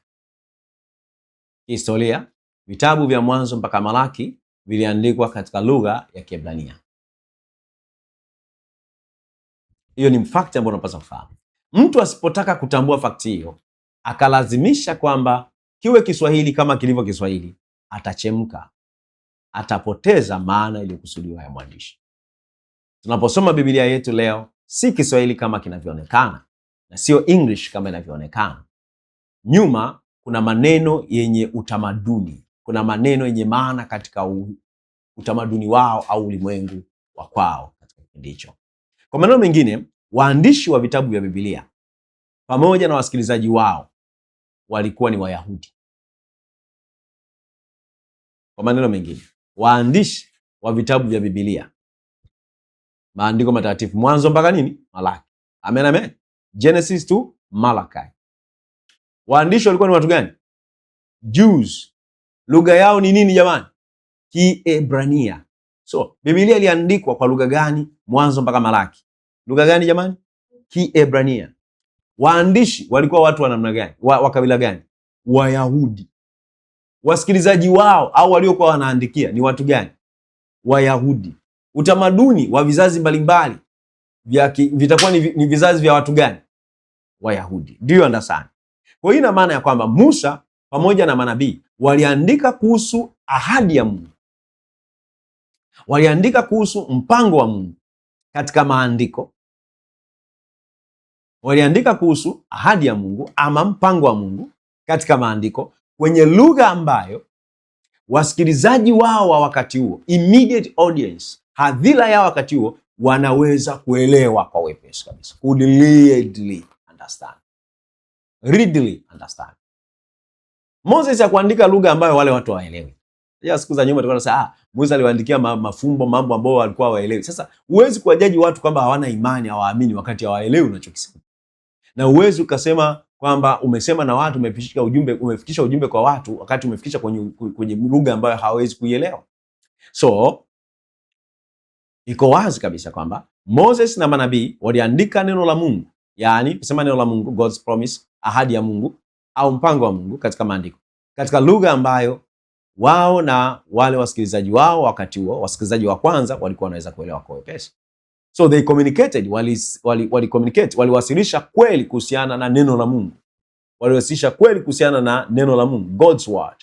Kihistoria, vitabu vya Mwanzo mpaka Malaki viliandikwa katika lugha ya Kiebrania. Hiyo ni fact ambayo unapaswa kufahamu. Mtu asipotaka kutambua fact hiyo, akalazimisha kwamba kiwe Kiswahili kama kilivyo Kiswahili, atachemka, atapoteza maana iliyokusudiwa ya mwandishi. Tunaposoma Biblia yetu leo, si Kiswahili kama kinavyoonekana na sio English kama inavyoonekana. Nyuma kuna maneno yenye utamaduni, kuna maneno yenye maana katika utamaduni wao au ulimwengu wa kwao katika kipindi hicho. Kwa maneno mengine, waandishi wa vitabu vya Biblia pamoja na wasikilizaji wao walikuwa ni Wayahudi. Kwa maneno mengine, waandishi wa vitabu vya Biblia, maandiko matakatifu, Mwanzo mpaka nini? Malaki. Amen, amen. Genesis to Malachi. Waandishi walikuwa ni watu gani? Jews. Lugha yao ni nini jamani? Kiebrania. So, Biblia iliandikwa kwa lugha gani? Mwanzo mpaka Malaki. Lugha gani jamani? Kiebrania. Waandishi walikuwa watu wa namna gani? Wa kabila gani? Wayahudi. Wasikilizaji wao au waliokuwa wanaandikia ni watu gani? Wayahudi. Utamaduni wa vizazi mbalimbali vitakuwa ni vizazi vya watu gani? Wayahudi. Do you understand? Kwa hiyo ina maana ya kwamba Musa pamoja na manabii waliandika kuhusu ahadi ya Mungu. Waliandika kuhusu mpango wa Mungu katika maandiko. Waliandika kuhusu ahadi ya Mungu ama mpango wa Mungu katika maandiko kwenye lugha ambayo wasikilizaji wao wa wakati huo, immediate audience, hadhira yao wakati huo wanaweza kuelewa kwa wepesi kabisa. Could readily understand. Readily understand. Moses hakuandika lugha ambayo wale watu hawaelewi. Ya siku za nyuma tulikuwa tunasema Moses aliwaandikia mafumbo, mambo ambayo walikuwa hawaelewi. Sasa huwezi kuwajaji watu kwamba hawana imani, hawaamini wakati hawaelewi unachokisema. Na huwezi ukasema kwamba umesema na watu, umefikisha ujumbe kwa watu wakati umefikisha kwenye lugha ambayo hawawezi kuielewa. So iko wazi kabisa kwamba Moses na manabii waliandika neno la Mungu, yani kusema neno la Mungu, God's promise, ahadi ya Mungu au mpango wa Mungu katika maandiko, katika lugha ambayo wao na wale wasikilizaji wao wakati huo, wasikilizaji wa kwanza, walikuwa wanaweza kuelewa kwa wepesi. So they communicated, waliwasilisha kweli kuhusiana na neno la Mungu. Waliwasilisha kweli kuhusiana na neno la Mungu, God's word,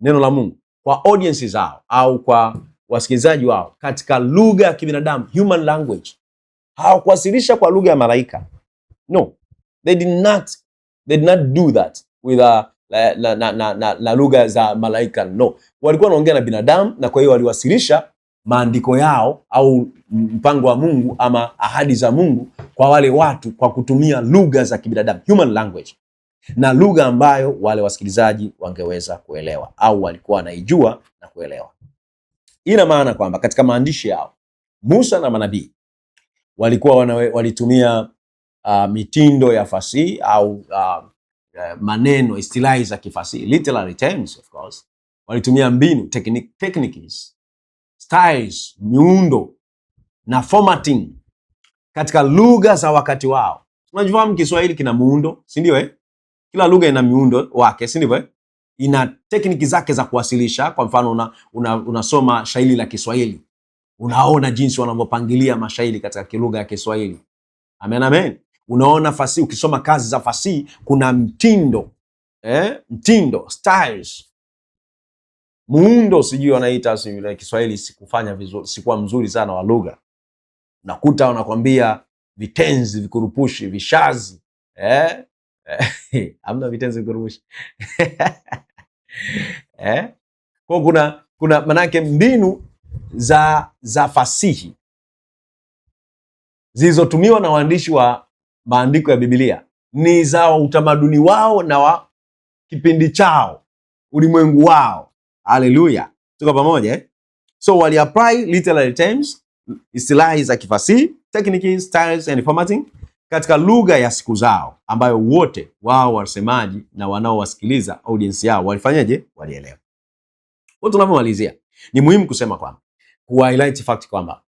neno la Mungu, kwa audiences zao au kwa wasikilizaji wao katika lugha ya kibinadamu, human language. Hawakuwasilisha kwa lugha ya malaika. No, they did not do that with na lugha za malaika. No, walikuwa wanaongea na binadamu, na kwa hiyo waliwasilisha maandiko yao au mpango wa Mungu ama ahadi za Mungu kwa wale watu kwa kutumia lugha za kibinadamu, human language, na lugha ambayo wale wasikilizaji wangeweza kuelewa au walikuwa wanaijua na kuelewa. Ina maana kwamba katika maandishi yao Musa na manabii walikuwa walitumia mitindo ya fasihi au maneno, istilahi za kifasihi, literary terms of course. Walitumia mbinu, techniques, styles, miundo na formatting katika lugha za wakati wao. Unajifahamu Kiswahili kina muundo, si ndio Kila lugha ina miundo wake, si ndio Ina tekniki zake za kuwasilisha. Kwa mfano unasoma shairi la Kiswahili, unaona jinsi wanavyopangilia mashairi katika lugha ya Kiswahili. Amen, amen. Unaona fasihi, ukisoma kazi za fasihi kuna mtindo, mtindo, styles, muundo, sijui wanaita Kiswahili sikufanya vizuri, sikuwa mzuri sana wa lugha. Nakuta wanakwambia vitenzi, vikurupushi, vishazi, hamna vitenzi, vikurupushi. Kwa kuna manake mbinu za fasihi zilizotumiwa na waandishi wa maandiko ya Biblia ni za utamaduni wao na wa kipindi chao, ulimwengu wao. Haleluya, tuko pamoja So wali apply literary terms, istilahi za kifasihi, techniques, styles and formatting katika lugha ya siku zao, ambayo wote wao wasemaji na wanaowasikiliza audience yao walifanyaje? Walielewa. Kwa tunapomalizia, ni muhimu kusema kwamba highlight fact kwamba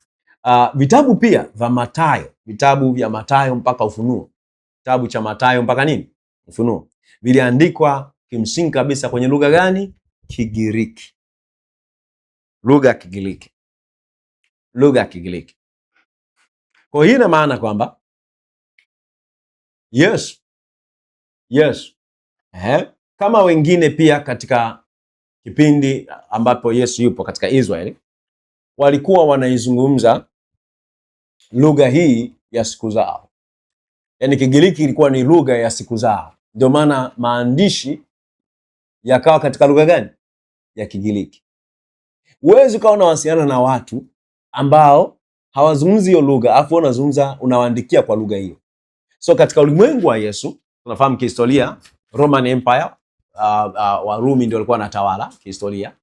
vitabu pia vya Mathayo, vitabu vya Mathayo mpaka Ufunuo, kitabu cha Mathayo mpaka nini? Ufunuo, viliandikwa kimsingi kabisa kwenye lugha gani? Kigiriki. Lugha ya Kigiriki. Lugha ya Kigiriki. Kwa hiyo ina maana kwamba yes. Kama wengine pia katika kipindi ambapo Yesu yupo katika Israeli walikuwa wanaizungumza lugha hii ya siku zao. Yaani Kigiriki ilikuwa ni lugha ya siku zao. Ndio maana maandishi yakawa katika lugha gani? Ya Kigiriki. Huwezi ukawa unawasiliana na watu ambao hawazungumzi hiyo lugha, afu unawaandikia kwa lugha hiyo. So katika ulimwengu wa Yesu, tunafahamu kihistoria Roman Empire, Warumi ndio walikuwa wanatawala kihistoria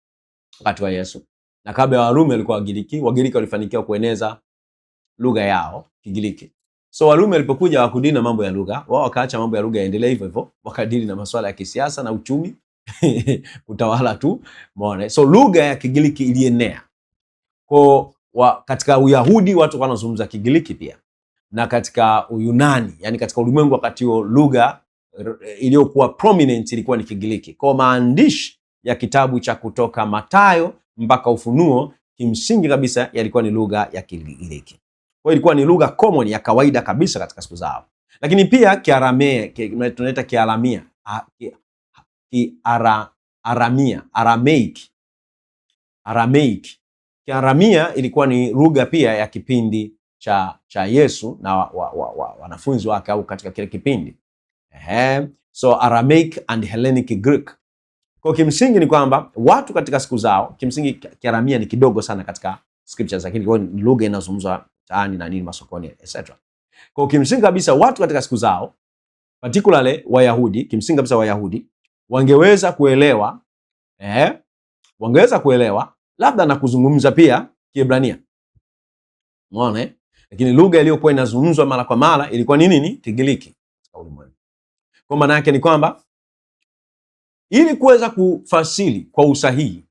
wakati wa Yesu. Na kabla ya Warumi walikuwa Wagiriki. Wagiriki walifanikiwa kueneza lugha yao Kigiriki. So Warumi walipokuja wakudili na mambo ya lugha, wao wakaacha mambo ya lugha yaendelee hivyo hivyo, wakadili na masuala ya kisiasa na uchumi kutawala tu, umeona. So lugha ya Kigiriki ilienea. Katika Uyahudi watu wanazungumza Kigiriki pia. Na katika Uyunani, yani katika ulimwengu wakati huo, lugha iliyokuwa prominent ilikuwa ni Kigiriki. Kwa maandishi ya kitabu cha kutoka Mathayo mpaka Ufunuo kimsingi kabisa yalikuwa ni lugha ya Kigiriki. Kwa ilikuwa ni lugha common ya kawaida kabisa katika siku zao. Lakini pia Kiaramea, tunaita Kiaramia, Aramaic. Kiaramia ilikuwa ni lugha pia ya kipindi cha Yesu na wanafunzi wake au katika kile kipindi. So Aramaic and Hellenic Greek. Kwa kimsingi ni kwamba watu katika siku zao, kimsingi Kiaramia ni kidogo sana katika scriptures, lakini kwa lugha inazungumzwa mtaani na nini, masokoni etc. Kwa kimsingi kabisa watu katika siku zao, particularly Wayahudi, kimsingi kabisa Wayahudi wangeweza kuelewa labda na kuzungumza pia Kiebrania. Umeona? Lakini lugha iliyokuwa inazungumzwa mara kwa mara ilikuwa ni nini? Kigiriki. Kwa maana yake ni kwamba ili kuweza kufasiri kwa usahihi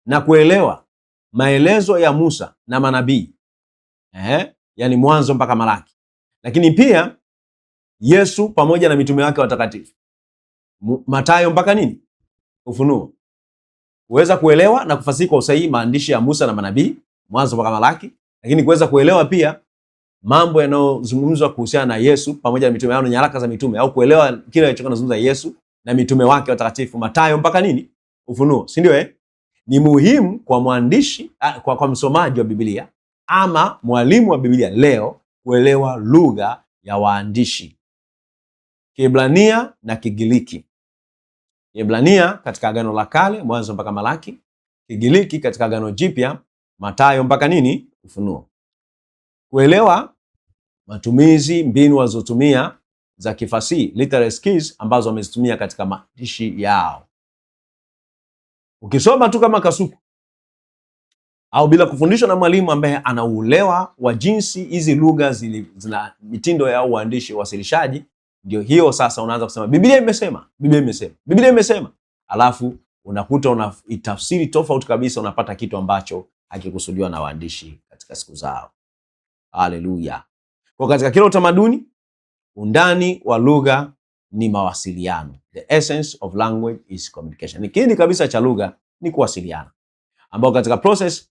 na kuelewa maelezo ya Musa na manabii, yani Mwanzo mpaka Malaki, lakini pia Yesu pamoja na mitume wake watakatifu, Mathayo mpaka nini? Ufunuo. Kuweza kuelewa na kufasiri kwa usahihi maandishi ya Musa na manabii, Mwanzo mpaka Malaki, lakini kuweza kuelewa pia mambo yanayozungumzwa kuhusiana na Yesu pamoja na mitume wao, nyaraka za mitume, au kuelewa kile kilichokuwa kinazungumza Yesu na mitume wake watakatifu, Mathayo mpaka nini? Ufunuo, si ndio? Ni muhimu kwa mwandishi, kwa msomaji wa Biblia ama mwalimu wa Biblia leo kuelewa lugha ya waandishi, Kiebrania na Kigiriki. Kiebrania katika Agano la Kale, Mwanzo mpaka Malaki, Kigiriki katika Agano Jipya, Mathayo mpaka nini? Ufunuo. Kuelewa matumizi, mbinu walizotumia za kifasihi, literary skills ambazo wamezitumia katika maandishi yao. Ukisoma tu kama kasuku au bila kufundishwa na mwalimu ambaye anauelewa wa jinsi hizi lugha zina mitindo ya uandishi, wasilishaji, ndio hiyo sasa unaanza kusema Biblia imesema, Biblia imesema, Biblia imesema, alafu unakuta una tafsiri tofauti kabisa, unapata kitu ambacho hakikusudiwa na waandishi katika siku zao. Haleluya. Kwa katika kila utamaduni, undani wa lugha ni mawasiliano. The essence of language is communication. Ni kiini kabisa cha lugha ni kuwasiliana, ambao katika process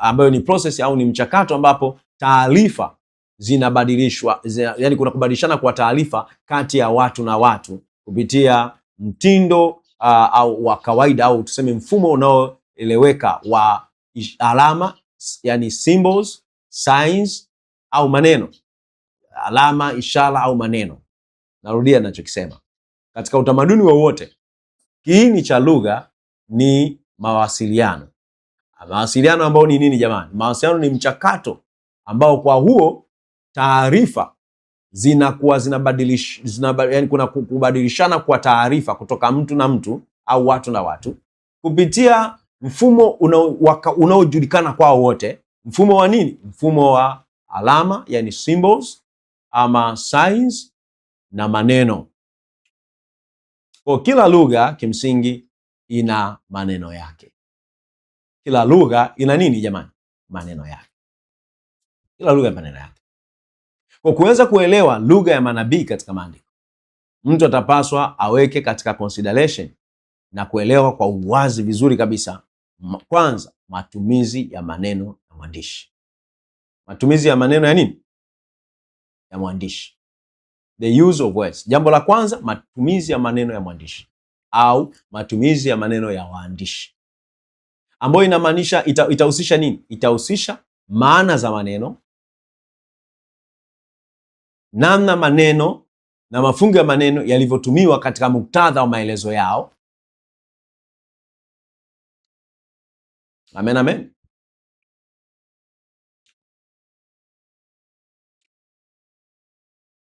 ambayo ni process au ni mchakato ambapo taarifa zinabadilishwa, yani kuna kubadilishana kwa taarifa kati ya watu na watu kupitia mtindo au wa kawaida, au tuseme mfumo unaoeleweka wa alama, yani symbols, signs au maneno, alama, ishara au maneno. Narudia ninachokisema. Katika utamaduni wowote, kiini cha lugha ni mawasiliano. Mawasiliano ambao ni nini jamani? Mawasiliano ni mchakato ambao kwa huo taarifa zinakuwa yani kuna kubadilishana kwa taarifa kutoka mtu na mtu au watu na watu kupitia mfumo unaojulikana kwa wote. Mfumo wa nini? Mfumo wa alama, yani symbols ama signs na maneno. Kwa kila lugha kimsingi ina maneno yake. Kila lugha ina nini jamani? Maneno yake. Kila lugha ina maneno yake. Kwa kuweza kuelewa lugha ya manabii katika maandiko, mtu atapaswa aweke katika consideration na kuelewa kwa uwazi vizuri kabisa, kwanza matumizi ya maneno ya mwandishi. Matumizi ya maneno ya nini? Ya mwandishi. The use of words. Jambo la kwanza, matumizi ya maneno ya mwandishi au matumizi ya maneno ya waandishi, ambayo inamaanisha itahusisha nini? Itahusisha maana za maneno, namna maneno na mafungu ya maneno yalivyotumiwa katika muktadha wa maelezo yao. Amen, amen.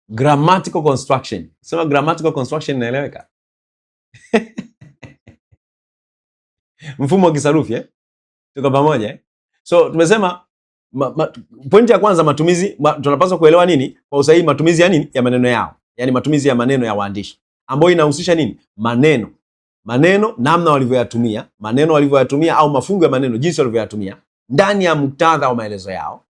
Grammatical construction. Sema grammatical construction inaeleweka? Mfumo wa kisarufi, tuko pamoja? So tumesema pointi ya kwanza, matumizi, tunapaswa kuelewa nini kwa usahihi? Matumizi ya nini? Ya maneno yao, yani matumizi ya maneno ya waandishi, ambayo inahusisha nini? Maneno, namna walivyoyatumia, maneno walivyoyatumia au mafungu ya maneno, jinsi walivyoyatumia ndani ya muktadha wa maelezo yao.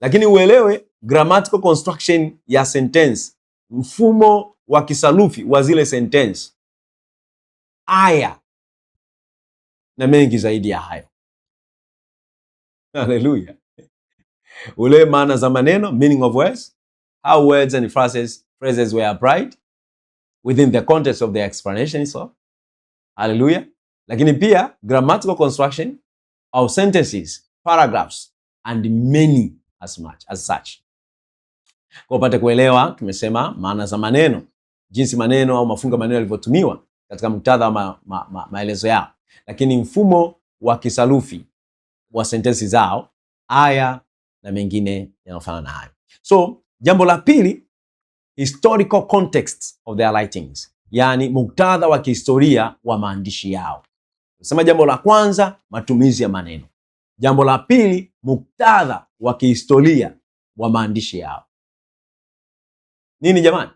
Lakini uelewe grammatical construction ya sentence, mfumo wa kisarufi wa zile sentence, aya na mengi zaidi ya hayo. Haleluya. Ule maana za maneno, meaning of words, how words and phrases were applied within the context of the explanation. So, haleluya. Lakini pia grammatical construction of sentences, paragraphs and many as such. Kwa upate kuelewa, tumesema maana za maneno, jinsi maneno au mafungu maneno yalivyotumiwa katika muktadha wa maelezo yao, lakini mfumo wa kisarufi wa sentensi zao, aya na mengine yanayofanana na hayo. So jambo la pili, historical context of their writings, yani muktadha wa kihistoria wa maandishi yao. Nasema jambo la kwanza, matumizi ya maneno. Jambo la pili, muktadha wa kihistoria wa maandishi yao. Nini jamani?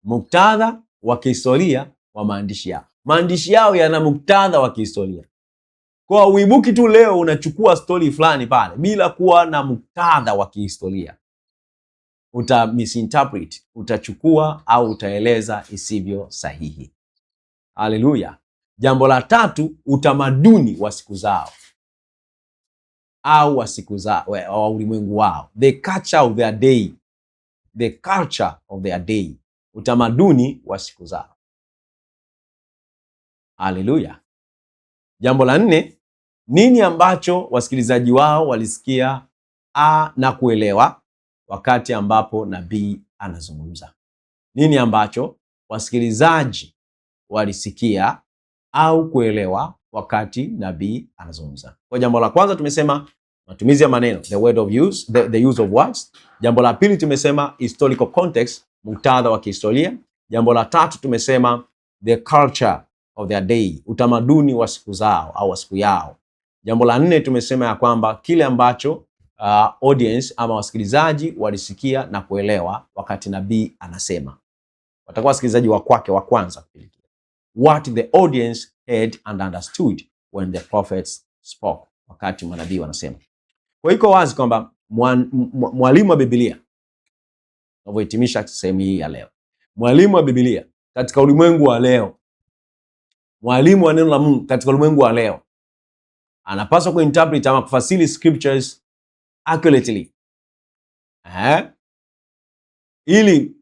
Muktadha wa kihistoria wa maandishi yao. Maandishi yao yana muktadha wa kihistoria. Kwa uibuki tu leo unachukua story fulani pale bila kuwa na muktadha wa kihistoria, uta misinterpret, utachukua au utaeleza isivyo sahihi. Haleluya. Jambo la tatu, utamaduni wa siku zao au wa siku zao wa ulimwengu wao, the culture of their day, the culture of their day, utamaduni wa siku zao. Haleluya. Jambo la nne, nini ambacho wasikilizaji wao walisikia na kuelewa wakati ambapo nabii anazungumza. Nini ambacho wasikilizaji walisikia au kuelewa wakati nabii anazungumza. Kwa jambo la kwanza tumesema matumizi ya maneno, the word of use, the use of words. Jambo la pili tumesema historical context, muktadha wa kihistoria. Jambo la tatu tumesema the culture of their day, utamaduni wa siku zao au wa siku yao. Jambo la nne tumesema ya kwamba kile ambacho audience ama wasikilizaji walisikia na kuelewa wakati nabii anasema. Watakuwa wasikilizaji wa kwake wa kwanza. What the audience heard and understood when the prophets spoke, wakati manabii wanasema. Kwa hiyo iko wazi kwamba mwalimu wa Biblia, tunavyohitimisha sehemu hii ya leo, mwalimu wa Biblia katika ulimwengu wa leo, mwalimu wa neno la Mungu katika ulimwengu wa leo anapaswa kuinterpret ama kufasiri scriptures accurately. Ili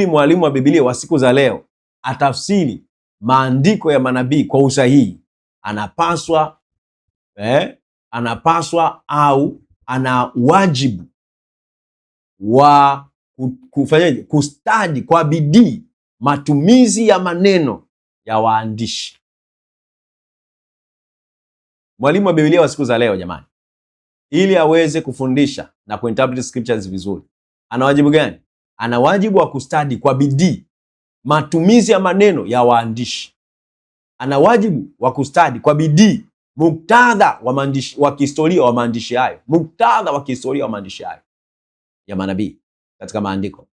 mwalimu wa Biblia wa siku za leo atafsiri maandiko ya manabii kwa usahihi, anapaswa au ana wajibu wa kufanyaje? Kustadi kwa bidii matumizi ya maneno ya waandishi. Mwalimu wa Biblia wa siku za leo jamani, ili aweze kufundisha na kuinterpret scriptures vizuri, ana wajibu gani? Ana wajibu wa kustadi kwa bidii matumizi ya maneno ya waandishi. Ana wajibu wa kustadi kwa bidii muktadha wa maandishi wa kihistoria wa maandishi hayo, muktadha wa kihistoria wa maandishi hayo ya manabii katika maandiko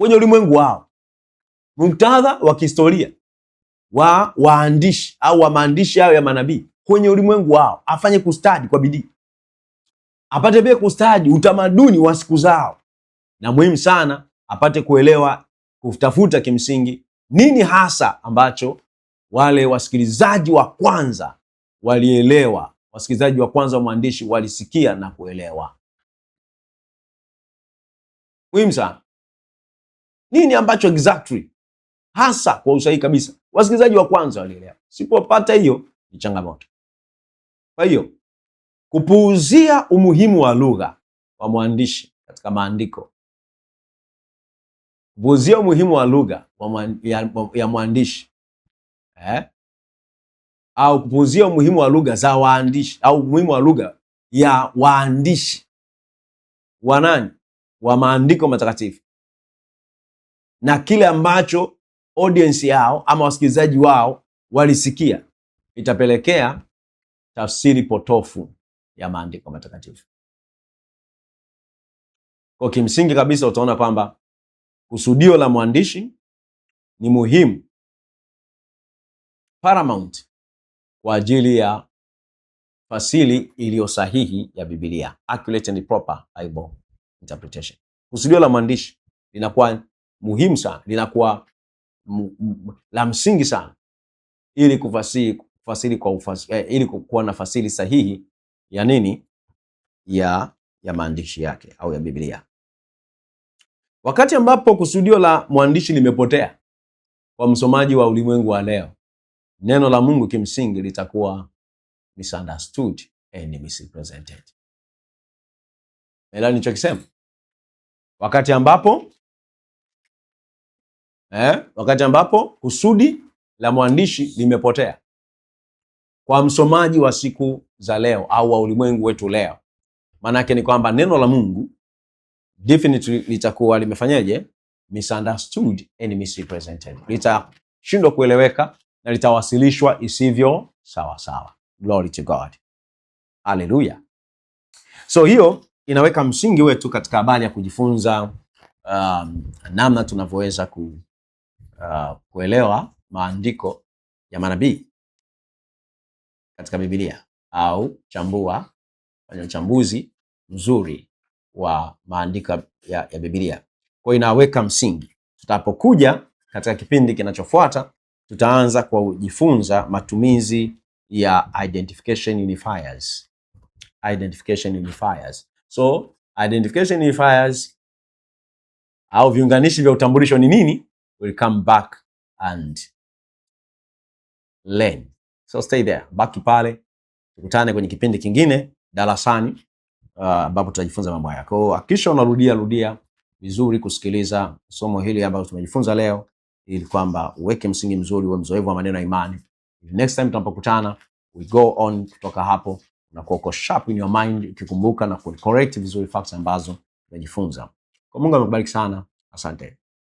kwenye ulimwengu wao, muktadha wa kihistoria wa waandishi au wa maandishi hayo ya manabii kwenye ulimwengu wao. Afanye kustadi kwa bidii, apate pia kustadi utamaduni wa siku zao, na muhimu sana apate kuelewa, kutafuta kimsingi nini hasa ambacho wale wasikilizaji wa kwanza walielewa, wasikilizaji wa kwanza wa mwandishi walisikia na kuelewa. Muhimu sana nini ambacho exactly hasa kwa usahihi kabisa wasikilizaji wa kwanza walielewa. Sipopata hiyo ni changamoto. Kwa hiyo kupuuzia umuhimu wa lugha wa mwandishi katika maandiko, kupuuzia umuhimu wa lugha ya mwandishi au kupuuzia umuhimu wa lugha za waandishi au umuhimu wa lugha ya waandishi wa nani? Wa maandiko matakatifu, na kile ambacho audience yao ama wasikilizaji wao walisikia, itapelekea tafsiri potofu ya maandiko matakatifu. Kwa kimsingi kabisa utaona kwamba kusudio la mwandishi ni muhimu, paramount, kwa ajili ya fasili iliyo sahihi ya Biblia, accurate and proper Bible interpretation. Kusudio la mwandishi linakuwa muhimu sana, linakuwa la msingi sana ili kufasiri kwa ili kuwa na fasili sahihi ya nini? Ya maandishi yake au ya Biblia. Wakati ambapo kusudio la mwandishi limepotea kwa msomaji wa ulimwengu wa leo, neno la Mungu kimsingi litakuwa misunderstood and misrepresented. Elewa nilichokisema? Wakati ambapo kusudi la mwandishi limepotea kwa msomaji wa siku za leo au wa ulimwengu wetu leo, Maana yake ni kwamba neno la Mungu definitely litakuwa limefanyaje? Misunderstood and misrepresented. Litashindwa kueleweka na litawasilishwa isivyo sawa sawa. Glory to God. Hallelujah. So hiyo inaweka msingi wetu katika habari ya kujifunza namna tunavyoweza kuelewa maandiko ya manabii katika Biblia, au fanya uchambuzi mzuri wa maandiko ya Biblia. Kwa inaweka msingi. Tutapokuja katika kipindi kinachofuata, tutaanza kwa kujifunza matumizi ya identification unifiers. Identification unifiers. So identification unifiers au viunganishi vya utambulisho ni nini? We'll come back and learn. So stay there. Baki pale. Tukutane kwenye kipindi kingine darasani ambapo tutajifunza mambo haya. Kwa hiyo hakikisha unarudia vizuri kusikiliza somo hili ambalo tumejifunza leo, ili kwamba uweke msingi mzuri, uwe mzoefu wa maneno ya imani. Next time tunapokutana, we go on kutoka hapo na kuwa sharp in your mind, ukikumbuka na correct vizuri facts ambazo tumejifunza. Kwa Mungu amekubariki sana. Asante.